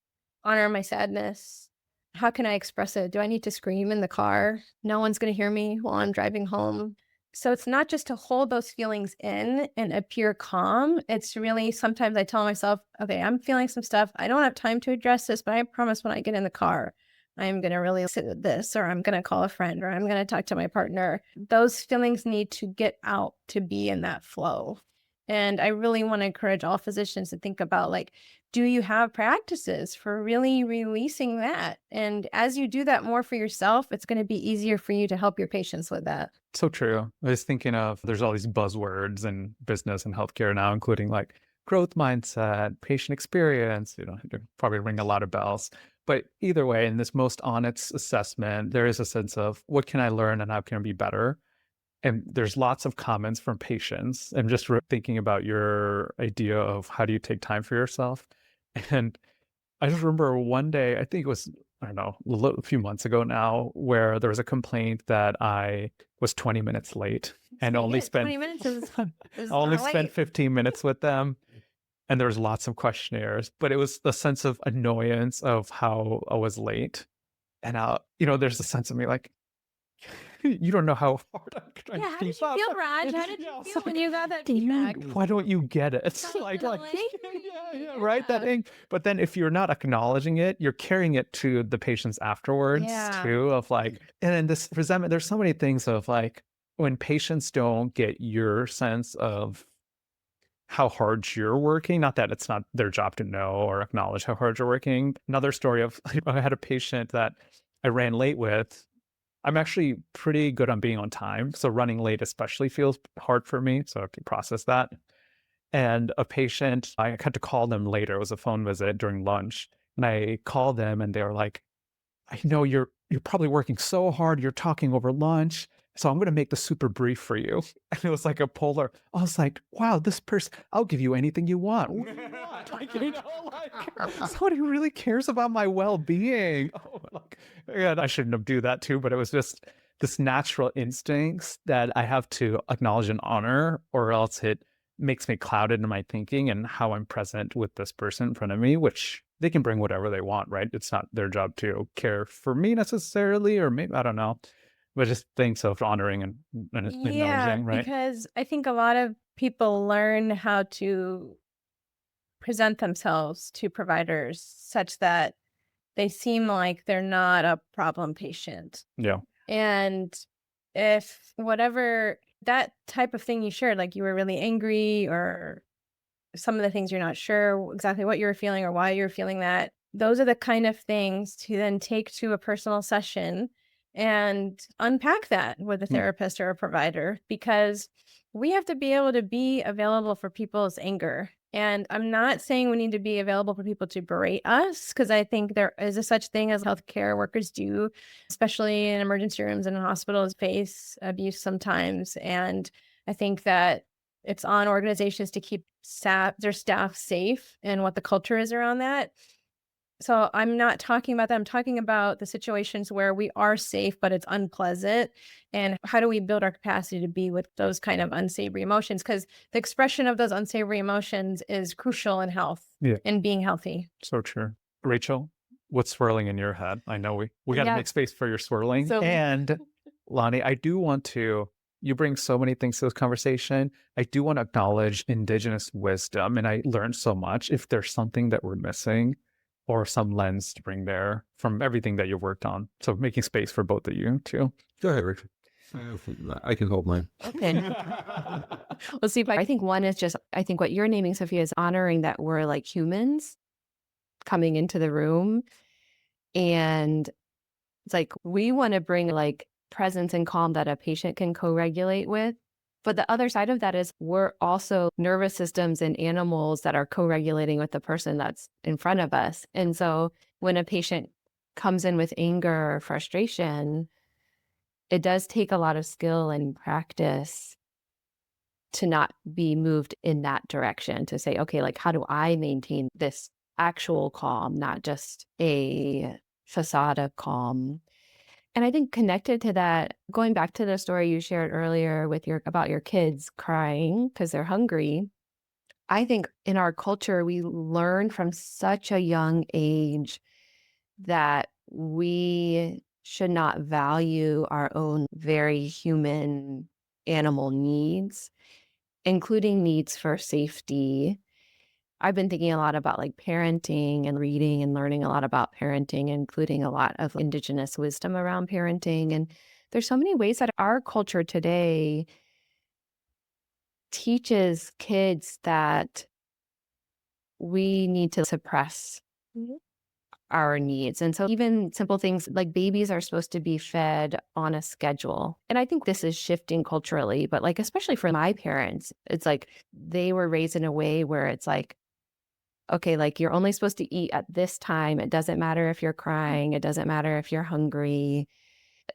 honor my sadness. How can I express it? Do I need to scream in the car? No one's going to hear me while I'm driving home. So it's not just to hold those feelings in and appear calm. It's really, sometimes I tell myself, okay, I'm feeling some stuff. I don't have time to address this, but I promise when I get in the car, I'm going to really sit with this, or I'm going to call a friend, or I'm going to talk to my partner. Those feelings need to get out to be in that flow. And I really want to encourage all physicians to think about, like, do you have practices for really releasing that? And as you do that more for yourself, it's going to be easier for you to help your patients with that. So true. I was thinking of, there's all these buzzwords in business and healthcare now, including like growth mindset, patient experience, they probably ring a lot of bells. But either way, in this most honest assessment, there is a sense of what can I learn and how can I be better? And there's lots of comments from patients. I'm just thinking about your idea of how do you take time for yourself. And I just remember one day, I think it was, I don't know, a few months ago now, where there was a complaint that I was 20 minutes late and So only yeah, spent 20 minutes is only not spent late. 15 minutes with them. And there was lots of questionnaires, but it was the sense of annoyance of how I was late. And there's a sense of me like, you don't know how hard I'm trying Yeah, to how did keep you up. feel, Raj? How did Yeah, you it's feel when like, you got that dude, feedback? why don't you get it? Got a Like, little angry? yeah, right. That thing. But then if you're not acknowledging it, you're carrying it to the patients afterwards Yeah. too, of like, and then this resentment, there's so many things of like, when patients don't get your sense of how hard you're working, not that it's not their job to know or acknowledge how hard you're working. Another story of, I had a patient that I ran late with. I'm actually pretty good on being on time. So running late especially feels hard for me. So I have to process that. And a patient, I had to call them later. It was a phone visit during lunch. And I called them and they were like, I know you're probably working so hard. You're talking over lunch. So I'm going to make this super brief for you. And it was like a polar. I was like, wow, this person, I'll give you anything you want. What do you want? Like, like somebody who really cares about my well-being. Oh, like, yeah, I shouldn't have do that too, but it was just this natural instincts that I have to acknowledge and honor, or else it makes me clouded in my thinking and how I'm present with this person in front of me, which they can bring whatever they want, right? It's not their job to care for me necessarily, or maybe, I don't know, but just things of honoring and Yeah, acknowledging, right? because I think a lot of people learn how to present themselves to providers such that they seem like they're not a problem patient. Yeah. And if whatever that type of thing you shared, like you were really angry or some of the things you're not sure exactly what you were feeling or why you're feeling that, those are the kind of things to then take to a personal session and unpack that with a therapist or a provider, because we have to be able to be available for people's anger. And I'm not saying we need to be available for people to berate us, because I think there is a such thing as healthcare workers do, especially in emergency rooms and in hospitals, face abuse sometimes. And I think that it's on organizations to keep their staff safe and what the culture is around that. So I'm not talking about that. I'm talking about the situations where we are safe, but it's unpleasant. And how do we build our capacity to be with those kind of unsavory emotions? Because the expression of those unsavory emotions is crucial in health and being healthy. So true. Rachel, what's swirling in your head? I know we got to Yeah. make space for your swirling. So- And Lonnie, I do want to, you bring so many things to this conversation. I do want to acknowledge Indigenous wisdom. And I learned so much. If there's something that we're missing or some lens to bring there from everything that you've worked on. So making space for both of you too. Go ahead, Richard. I can hold mine. Okay. Well, see, I think one is just, I think what you're naming, Sophia, is honoring that we're like humans coming into the room. And it's like, we want to bring like presence and calm that a patient can co-regulate with. But the other side of that is we're also nervous systems and animals that are co-regulating with the person that's in front of us. And so when a patient comes in with anger or frustration, it does take a lot of skill and practice to not be moved in that direction, to say, okay, like, how do I maintain this actual calm, not just a facade of calm? And I think connected to that, going back to the story you shared earlier with about your kids crying because they're hungry, I think in our culture, we learn from such a young age that we should not value our own very human animal needs, including needs for safety. I've been thinking a lot about like parenting and reading and learning a lot about parenting, including a lot of Indigenous wisdom around parenting. And there's so many ways that our culture today teaches kids that we need to suppress our needs. And so even simple things like babies are supposed to be fed on a schedule. And I think this is shifting culturally, but like, especially for my parents, it's like they were raised in a way where it's like, okay, like you're only supposed to eat at this time. It doesn't matter if you're crying. It doesn't matter if you're hungry.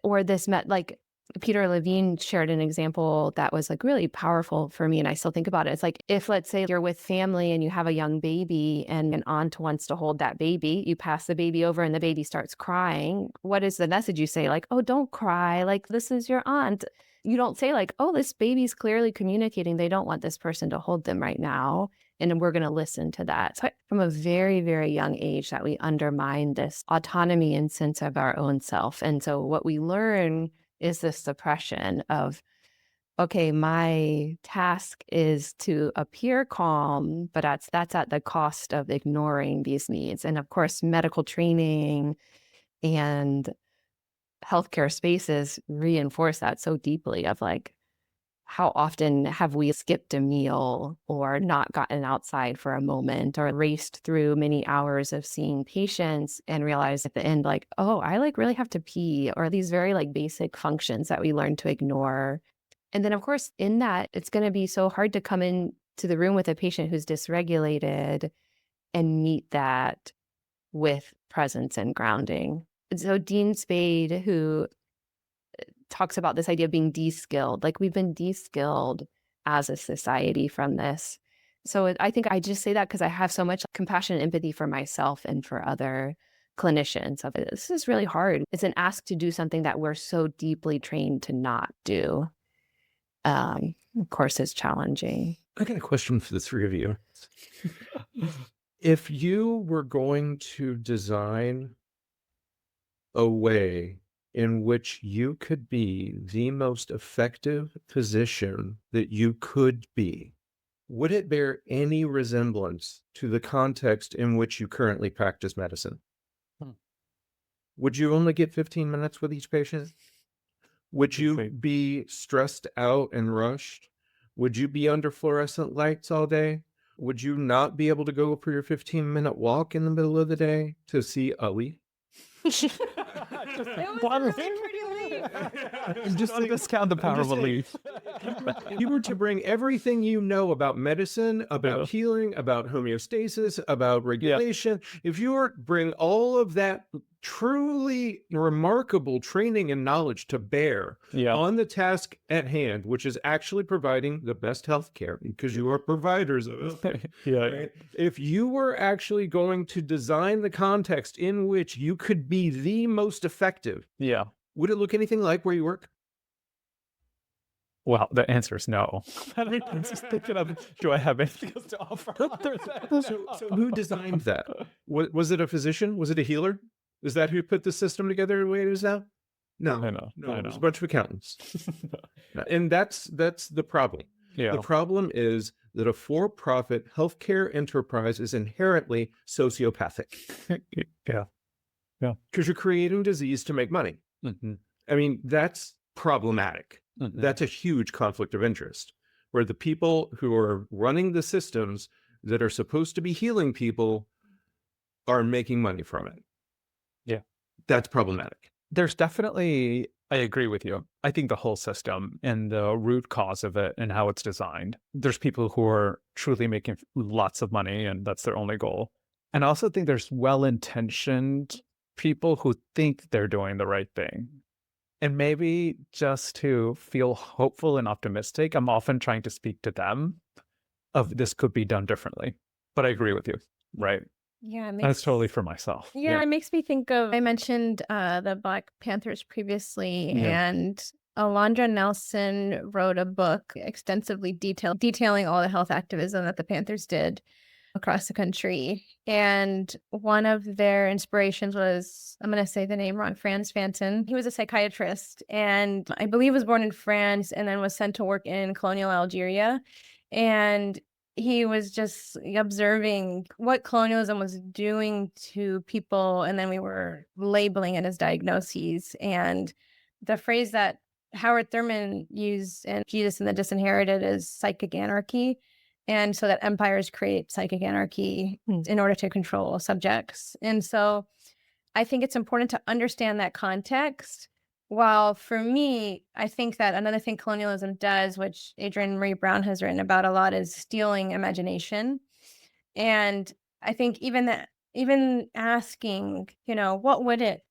Or like Peter Levine shared an example that was like really powerful for me. And I still think about it. It's like if, let's say, you're with family and you have a young baby and an aunt wants to hold that baby, you pass the baby over and the baby starts crying. What is the message you say? Like, oh, don't cry. Like, this is your aunt. You don't say like, oh, this baby's clearly communicating they don't want this person to hold them right now. And we're going to listen to that. So from a very, very young age that we undermine this autonomy and sense of our own self. And so what we learn is this suppression of, okay, my task is to appear calm, but that's at the cost of ignoring these needs. And of course, medical training and healthcare spaces reinforce that so deeply of like, how often have we skipped a meal or not gotten outside for a moment or raced through many hours of seeing patients and realized at the end, like, oh, I like really have to pee, or these very like basic functions that we learn to ignore. And then of course, in that, it's going to be so hard to come into the room with a patient who's dysregulated and meet that with presence and grounding. And so Dean Spade, who talks about this idea of being de-skilled. Like we've been de-skilled as a society from this. So I think I just say that because I have so much compassion and empathy for myself and for other clinicians. Of it. This is really hard. It's an ask to do something that we're so deeply trained to not do. Of course, it's challenging. I got a question for the three of you. If you were going to design a way in which you could be the most effective physician that you could be, would it bear any resemblance to the context in which you currently practice medicine? Would you only get 15 minutes with each patient? Would you be stressed out and rushed? Would you be under fluorescent lights all day? Would you not be able to go for your 15-minute walk in the middle of the day to see Ali? Just to discount the power of belief. You were to bring everything you know about medicine, about healing, about homeostasis, about regulation. If you were to bring all of that truly remarkable training and knowledge to bear on the task at hand, which is actually providing the best healthcare, because you are providers of it. Right? If you were actually going to design the context in which you could be the most effective, would it look anything like where you work? Well, the answer is no. I'm just thinking of, do I have anything else to offer? So who designed that? Was it a physician? Was it a healer? Is that who put the system together the way it is now? No, I know. it was a bunch of accountants. And that's the problem. The problem is that a for-profit healthcare enterprise is inherently sociopathic. Because you're creating disease to make money. I mean, that's problematic. That's a huge conflict of interest, where the people who are running the systems that are supposed to be healing people are making money from it. That's problematic. There's definitely, I agree with you. I think the whole system and the root cause of it and how it's designed, there's people who are truly making lots of money and that's their only goal. And I also think there's well-intentioned people who think they're doing the right thing. And maybe just to feel hopeful and optimistic, I'm often trying to speak to them of this could be done differently. But I agree with you, right? Yeah, That's totally for myself. It makes me think of, I mentioned the Black Panthers previously, and Alondra Nelson wrote a book extensively detailing all the health activism that the Panthers did across the country. And one of their inspirations was, I'm going to say the name wrong, Frans Fanton. He was a psychiatrist and I believe was born in France and then was sent to work in colonial Algeria. And he was just observing what colonialism was doing to people. And then we were labeling it as diagnoses. And the phrase that Howard Thurman used in Jesus and the Disinherited is psychic anarchy. And so that empires create psychic anarchy in order to control subjects. And so I think it's important to understand that context. While for me, I think that another thing colonialism does, which Adrienne Marie Brown has written about a lot, is stealing imagination. And I think even asking, what would it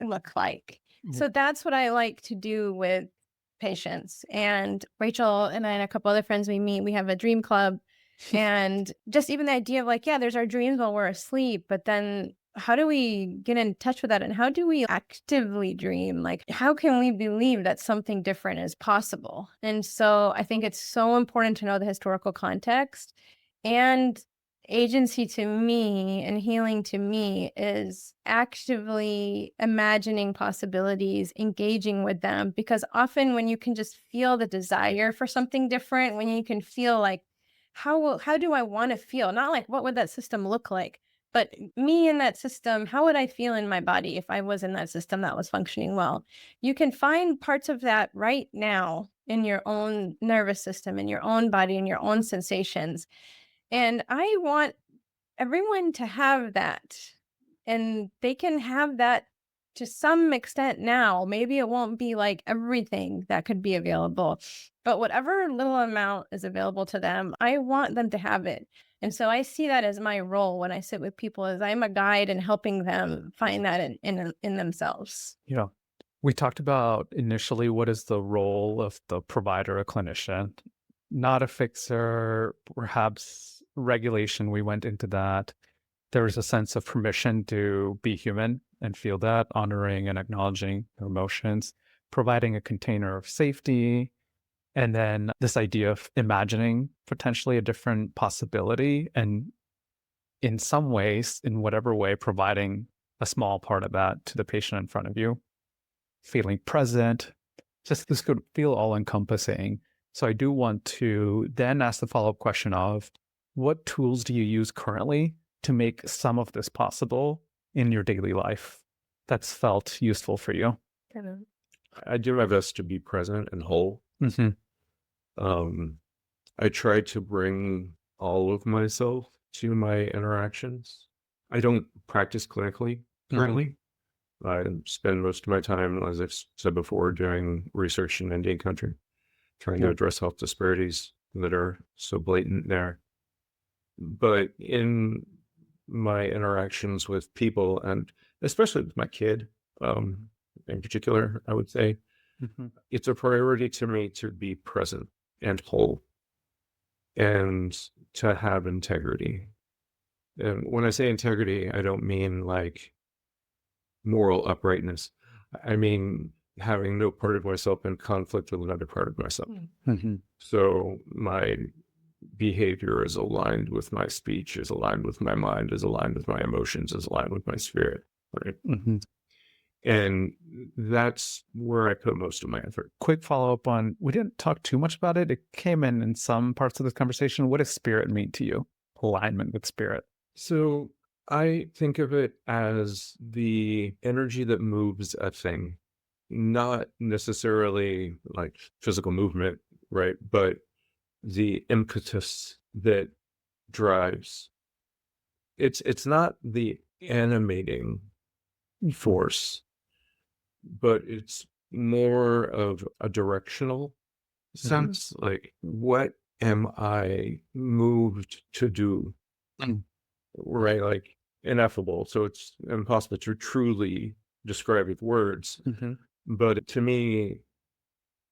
look like? So that's what I like to do with patients. And Rachel and I and a couple other friends we meet, we have a dream club. And just even the idea of like, yeah, there's our dreams while we're asleep, but then how do we get in touch with that? And how do we actively dream? Like, how can we believe that something different is possible? And so I think it's so important to know the historical context. And agency to me and healing to me is actively imagining possibilities, engaging with them, because often when you can just feel the desire for something different, when you can feel like, how do I want to feel? Not like, what would that system look like? But me in that system, how would I feel in my body if I was in that system that was functioning well? You can find parts of that right now in your own nervous system, in your own body, in your own sensations. And I want everyone to have that. And they can have that to some extent now. Maybe it won't be like everything that could be available, but whatever little amount is available to them, I want them to have it. And so I see that as my role when I sit with people, as I'm a guide in helping them find that in themselves. Yeah. We talked about initially what is the role of the provider, a clinician, not a fixer, perhaps regulation. We went into that. There was a sense of permission to be human and feel that, honoring and acknowledging their emotions, providing a container of safety. And then this idea of imagining potentially a different possibility, and in some ways, in whatever way, providing a small part of that to the patient in front of you, feeling present. Just this could feel all encompassing. So I do want to then ask the follow-up question of, what tools do you use currently to make some of this possible in your daily life that's felt useful for you? I do my best to be present and whole. Mm-hmm. I try to bring all of myself to my interactions. I don't practice clinically currently. I spend most of my time, as I've said before, doing research in Indian country, trying to address health disparities that are so blatant there. But in my interactions with people, and especially with my kid in particular, I would say, it's a priority to me to be present and whole and to have integrity. And when I say integrity, I don't mean like moral uprightness. I mean having no part of myself in conflict with another part of myself. So my behavior is aligned with my speech, is aligned with my mind, is aligned with my emotions, is aligned with my spirit. Right? And that's where I put most of my effort. Quick follow-up on, we didn't talk too much about it. It came in some parts of this conversation. What does spirit mean to you? Alignment with spirit. So I think of it as the energy that moves a thing, not necessarily like physical movement, right? But the impetus that drives. It's not the animating force, but it's more of a directional sense. Like, what am I moved to do? Right? Like, ineffable. So it's impossible to truly describe with words. But to me,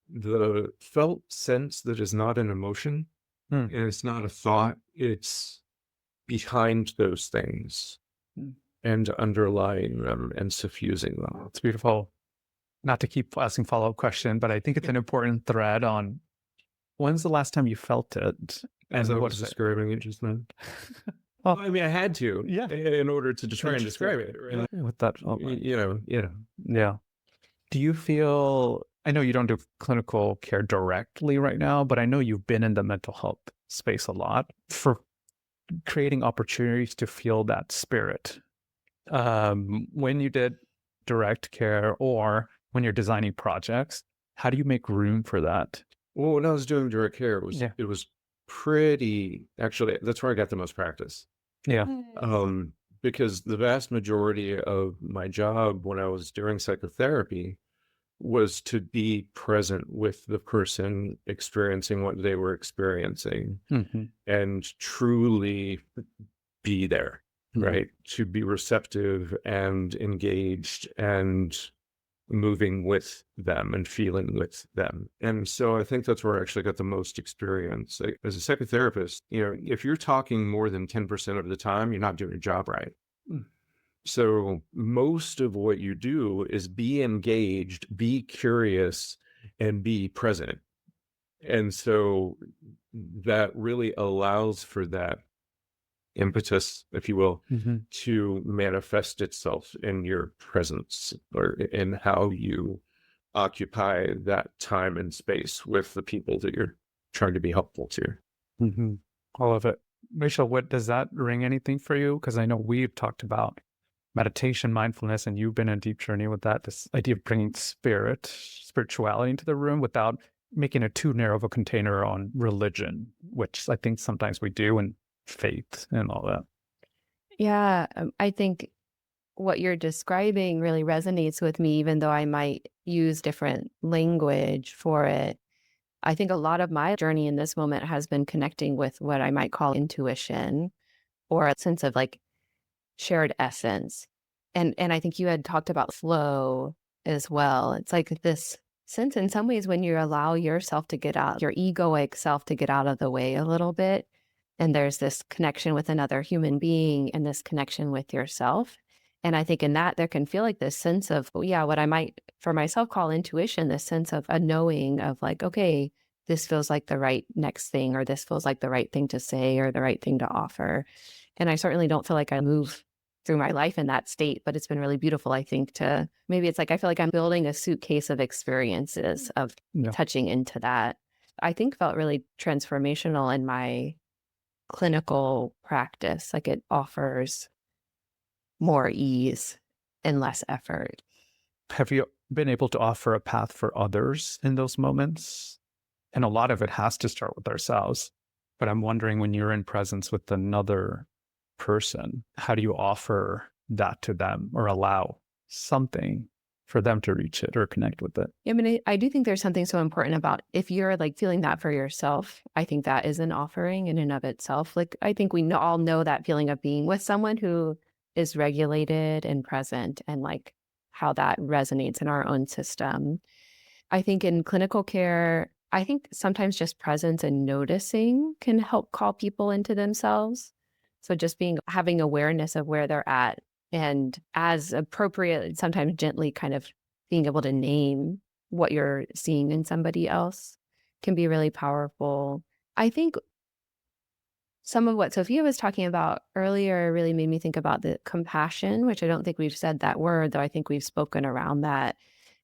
the felt sense that is not an emotion and it's not a thought, it's behind those things and underlying them and suffusing them. It's beautiful. Not to keep asking follow-up question, but I think it's an important thread on, when's the last time you felt it? As I what was is it? describing it just then. Well, I mean, I had to, in order to try and describe it. Right? With that, Yeah. Do you feel, I know you don't do clinical care directly right now, but I know you've been in the mental health space a lot, for creating opportunities to feel that spirit. When you did direct care or when you're designing projects, how do you make room for that? Well, when I was doing direct care, it was pretty, actually, that's where I got the most practice. Because the vast majority of my job when I was doing psychotherapy was to be present with the person experiencing what they were experiencing and truly be there. right? To be receptive and engaged and moving with them and feeling with them. And so I think that's where I actually got the most experience. As a psychotherapist, if you're talking more than 10% of the time, you're not doing your job right. Mm. So most of what you do is be engaged, be curious, and be present. And so that really allows for that impetus, if you will, Mhm. to manifest itself in your presence or in how you occupy that time and space with the people that you're trying to be helpful to. Mhm. All of it. Rachel, what does that ring anything for you? Because I know we've talked about meditation, mindfulness, and you've been in a deep journey with that. This idea of bringing spirituality into the room without making it too narrow of a container on religion, which I think sometimes we do, and faith and all that. Yeah, I think what you're describing really resonates with me, even though I might use different language for it. I think a lot of my journey in this moment has been connecting with what I might call intuition or a sense of like shared essence. And I think you had talked about flow as well. It's like this sense in some ways when you allow yourself to get out, your egoic self to get out of the way a little bit. And there's this connection with another human being and this connection with yourself. And I think in that there can feel like this sense of, yeah, what I might for myself call intuition, this sense of a knowing of like, okay, this feels like the right next thing, or this feels like the right thing to say or the right thing to offer. And I certainly don't feel like I move through my life in that state, but it's been really beautiful, I think, to maybe it's like I feel like I'm building a suitcase of experiences of Yeah. touching into that. I think felt really transformational in my clinical practice. Like it offers more ease and less effort. Have you been able to offer a path for others in those moments? And a lot of it has to start with ourselves. But I'm wondering, when you're in presence with another person, how do you offer that to them or allow something for them to reach it or connect with it? I mean, I do think there's something so important about if you're like feeling that for yourself, I think that is an offering in and of itself. Like, I think we all know that feeling of being with someone who is regulated and present and like how that resonates in our own system. I think in clinical care, I think sometimes just presence and noticing can help call people into themselves. So just having awareness of where they're at and as appropriate, sometimes gently kind of being able to name what you're seeing in somebody else can be really powerful. I think some of what Sophia was talking about earlier really made me think about the compassion, which I don't think we've said that word, though I think we've spoken around that.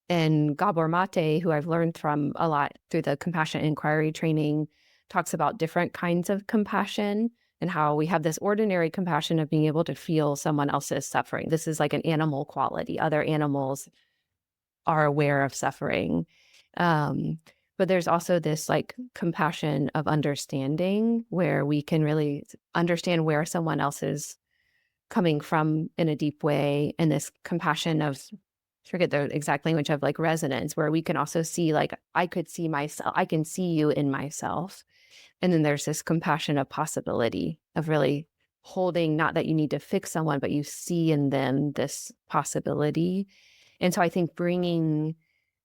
And Gabor Mate, who I've learned from a lot through the compassion inquiry training, talks about different kinds of compassion and how we have this ordinary compassion of being able to feel someone else's suffering. This is like an animal quality. Other animals are aware of suffering. But there's also this like compassion of understanding where we can really understand where someone else is coming from in a deep way. And this compassion of, forget the exact language of like resonance, where we can also see like, I could see myself, I can see you in myself. And then there's this compassion of possibility of really holding, not that you need to fix someone, but you see in them this possibility. And so I think bringing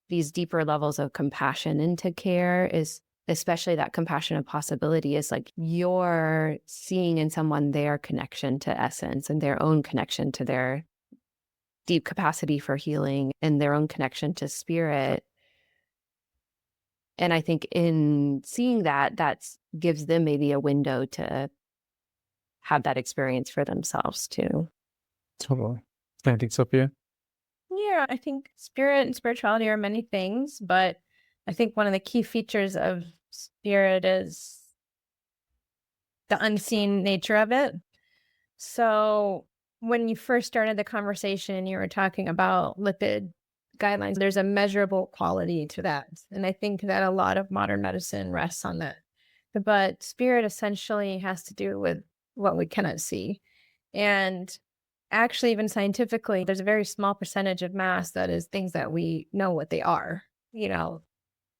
these deeper levels of compassion into care is, especially that compassion of possibility, is like you're seeing in someone their connection to essence and their own connection to their deep capacity for healing and their own connection to spirit. And I think in seeing that gives them maybe a window to have that experience for themselves too. Totally. I think, Sophia? Yeah, I think spirit and spirituality are many things, but I think one of the key features of spirit is the unseen nature of it. So when you first started the conversation, you were talking about lipid guidelines. There's a measurable quality to that. And I think that a lot of modern medicine rests on that. But spirit essentially has to do with what we cannot see. And actually, even scientifically, there's a very small percentage of mass that is things that we know what they are. You know,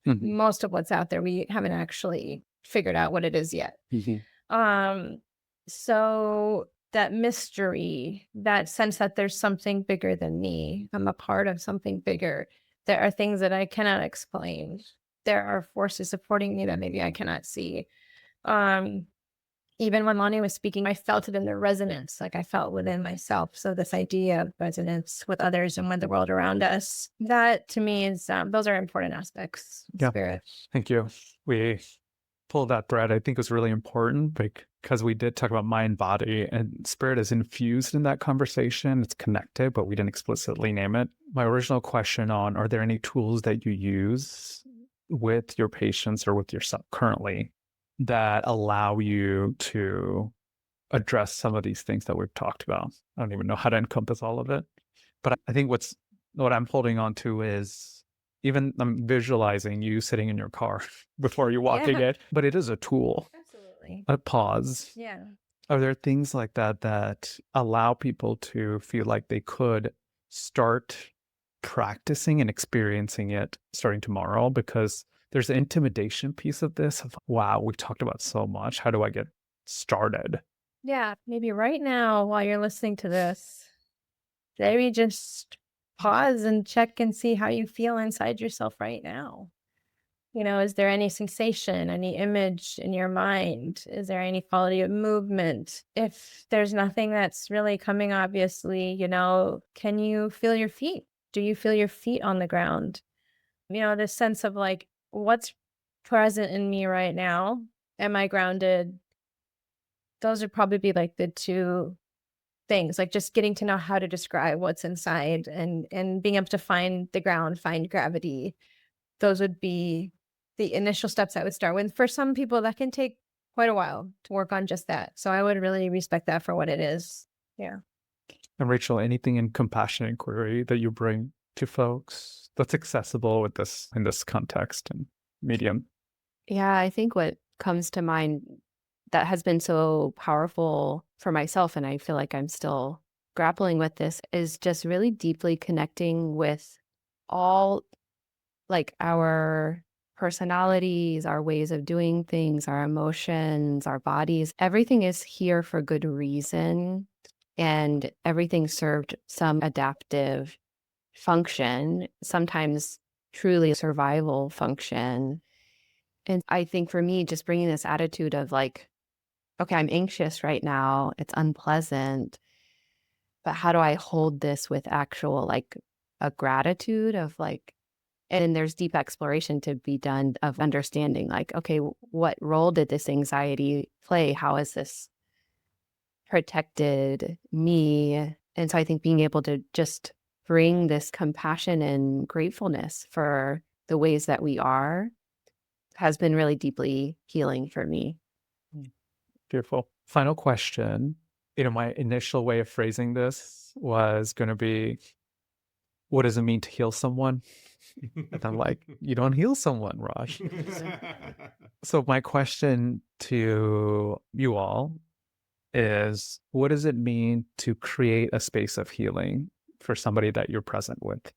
Mhm. most of what's out there, we haven't actually figured out what it is yet. Mhm. So that mystery, that sense that there's something bigger than me. I'm a part of something bigger. There are things that I cannot explain. There are forces supporting me that maybe I cannot see. Um, Even when Lonnie was speaking, I felt it in the resonance, like I felt within myself. So this idea of resonance with others and with the world around us, that to me is, those are important aspects of Yeah. spirit. Thank you. We pulled that thread. I think was really important because we did talk about mind, body, and spirit is infused in that conversation. It's connected, but we didn't explicitly name it. My original question on, are there any tools that you use with your patients or with yourself currently that allow you to address some of these things that we've talked about? I don't even know how to encompass all of it. But I think what I'm holding on to is, even I'm visualizing you sitting in your car before you're walking Yeah. it, but it is a tool, Absolutely. a pause. Yeah. Are there things like that that allow people to feel like they could start practicing and experiencing it starting tomorrow? Because there's an intimidation piece of this of, wow, we've talked about so much. How do I get started? Yeah. Maybe right now, while you're listening to this, maybe just pause and check and see how you feel inside yourself right now. Is there any sensation, any image in your mind? Is there any quality of movement? If there's nothing that's really coming, obviously, can you feel your feet? Do you feel your feet on the ground? This sense of like, what's present in me right now? Am I grounded? Those would probably be like the two things, like just getting to know how to describe what's inside and being able to find the ground, find gravity. Those would be the initial steps I would start with. For some people, that can take quite a while to work on just that. So I would really respect that for what it is. Yeah. And Rachel, anything in compassion inquiry that you bring to folks that's accessible with this in this context and medium? Yeah, I think what comes to mind that has been so powerful for myself, and I feel like I'm still grappling with this, is just really deeply connecting with all like our personalities, our ways of doing things, our emotions, our bodies. Everything is here for good reason, and everything served some adaptive function, sometimes truly survival function. And I think for me, just bringing this attitude of like, okay, I'm anxious right now, it's unpleasant, but how do I hold this with actual like a gratitude of like, and then there's deep exploration to be done of understanding like, okay, what role did this anxiety play? How has this protected me? And so I think being able to just bring this compassion and gratefulness for the ways that we are has been really deeply healing for me. Beautiful. Final question. My initial way of phrasing this was going to be, what does it mean to heal someone? And I'm like, you don't heal someone, Raj. So my question to you all is, what does it mean to create a space of healing for somebody that you're present with?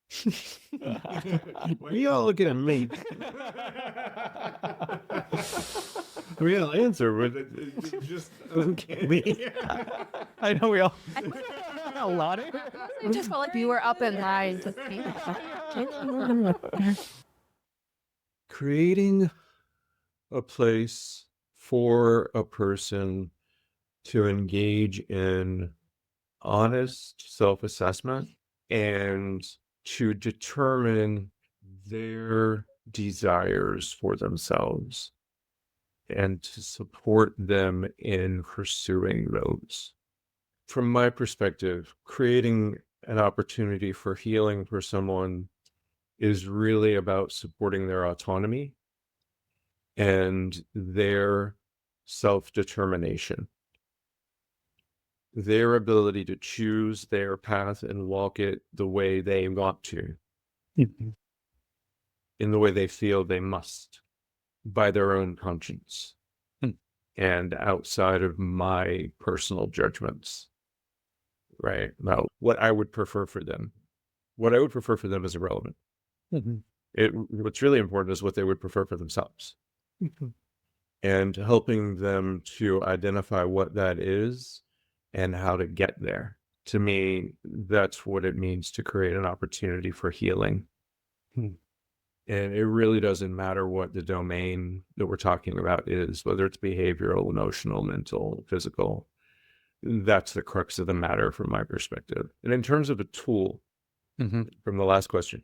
Why are you all looking at me? The real answer was just me. I know we all a lot of I just felt like you were up in line to speak. Creating a place for a person to engage in honest self-assessment and to determine their desires for themselves and to support them in pursuing those. From my perspective, creating an opportunity for healing for someone is really about supporting their autonomy and their self-determination, their ability to choose their path and walk it the way they want to, in the way they feel they must, by their own conscience, and outside of my personal judgments, right? About what I would prefer for them. What I would prefer for them is irrelevant. What's really important is what they would prefer for themselves. And helping them to identify what that is and how to get there. To me, that's what it means to create an opportunity for healing. And it really doesn't matter what the domain that we're talking about is, whether it's behavioral, emotional, mental, physical. That's the crux of the matter from my perspective. And in terms of a tool, from the last question,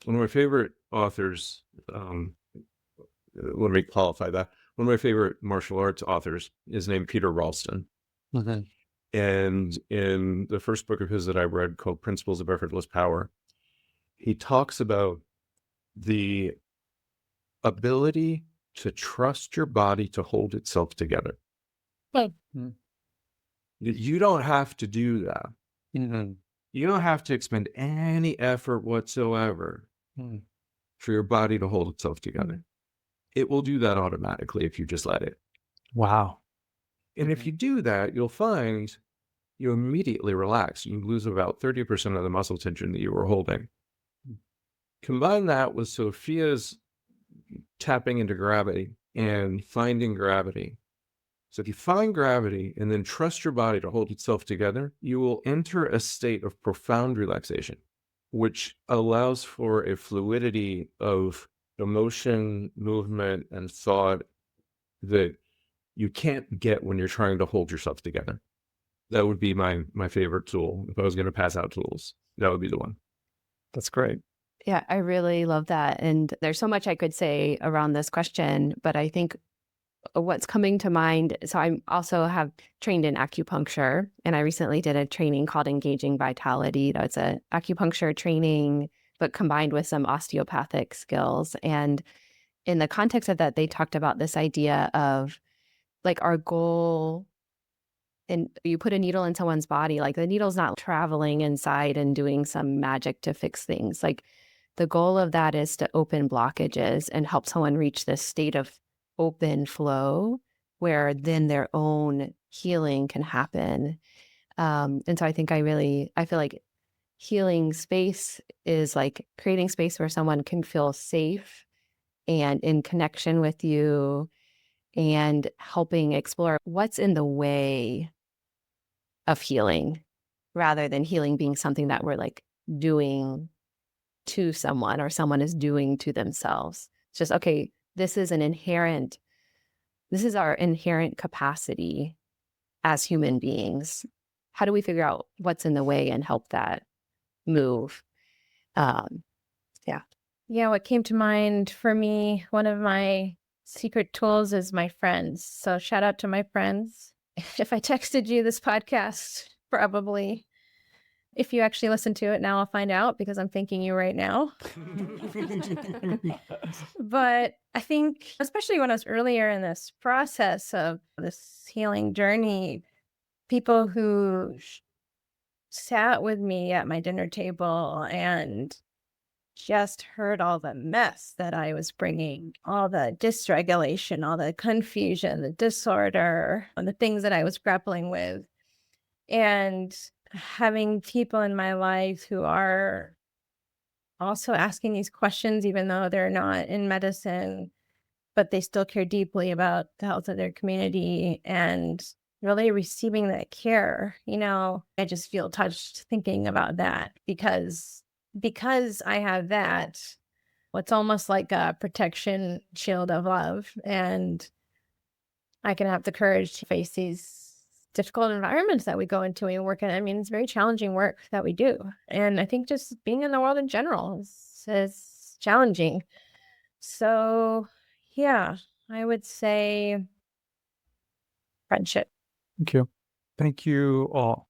one of my favorite authors, let me qualify that. One of my favorite martial arts authors is named Peter Ralston. And in the first book of his that I read called Principles of Effortless Power, he talks about the ability to trust your body to hold itself together. You don't have to do that. You don't have to expend any effort whatsoever for your body to hold itself together. It will do that automatically if you just let it. Wow. And if you do that, you'll find you immediately relax. You lose about 30% of the muscle tension that you were holding. Combine that with Sophia's tapping into gravity and finding gravity. So if you find gravity and then trust your body to hold itself together, you will enter a state of profound relaxation, which allows for a fluidity of emotion, movement, and thought that you can't get when you're trying to hold yourself together. That would be my favorite tool. If I was going to pass out tools, that would be the one. That's great. Yeah, I really love that. And there's so much I could say around this question, but I think what's coming to mind, so I also have trained in acupuncture, and I recently did a training called Engaging Vitality. That's an acupuncture training, but combined with some osteopathic skills. And in the context of that, they talked about this idea of like our goal, and you put a needle in someone's body, like the needle's not traveling inside and doing some magic to fix things. Like the goal of that is to open blockages and help someone reach this state of open flow where then their own healing can happen. And so I think I feel like healing space is like creating space where someone can feel safe and in connection with you and helping explore what's in the way of healing rather than healing being something that we're like doing to someone or someone is doing to themselves. It's just, okay, this is our inherent capacity as human beings. How do we figure out what's in the way and help that move? Yeah, what came to mind for me, one of my secret tools is my friends. So shout out to my friends. If I texted you this podcast, probably. If you actually listen to it now, I'll find out because I'm thanking you right now. But I think, especially when I was earlier in this process of this healing journey, people who sat with me at my dinner table and just heard all the mess that I was bringing, all the dysregulation, all the confusion, the disorder, and the things that I was grappling with. And having people in my life who are also asking these questions, even though they're not in medicine, but they still care deeply about the health of their community and really receiving that care. I just feel touched thinking about that because I have that, what's almost like a protection shield of love, and I can have the courage to face these difficult environments that we go into and work in. I mean, it's very challenging work that we do. And I think just being in the world in general is challenging. So yeah, I would say friendship. Thank you. Thank you all.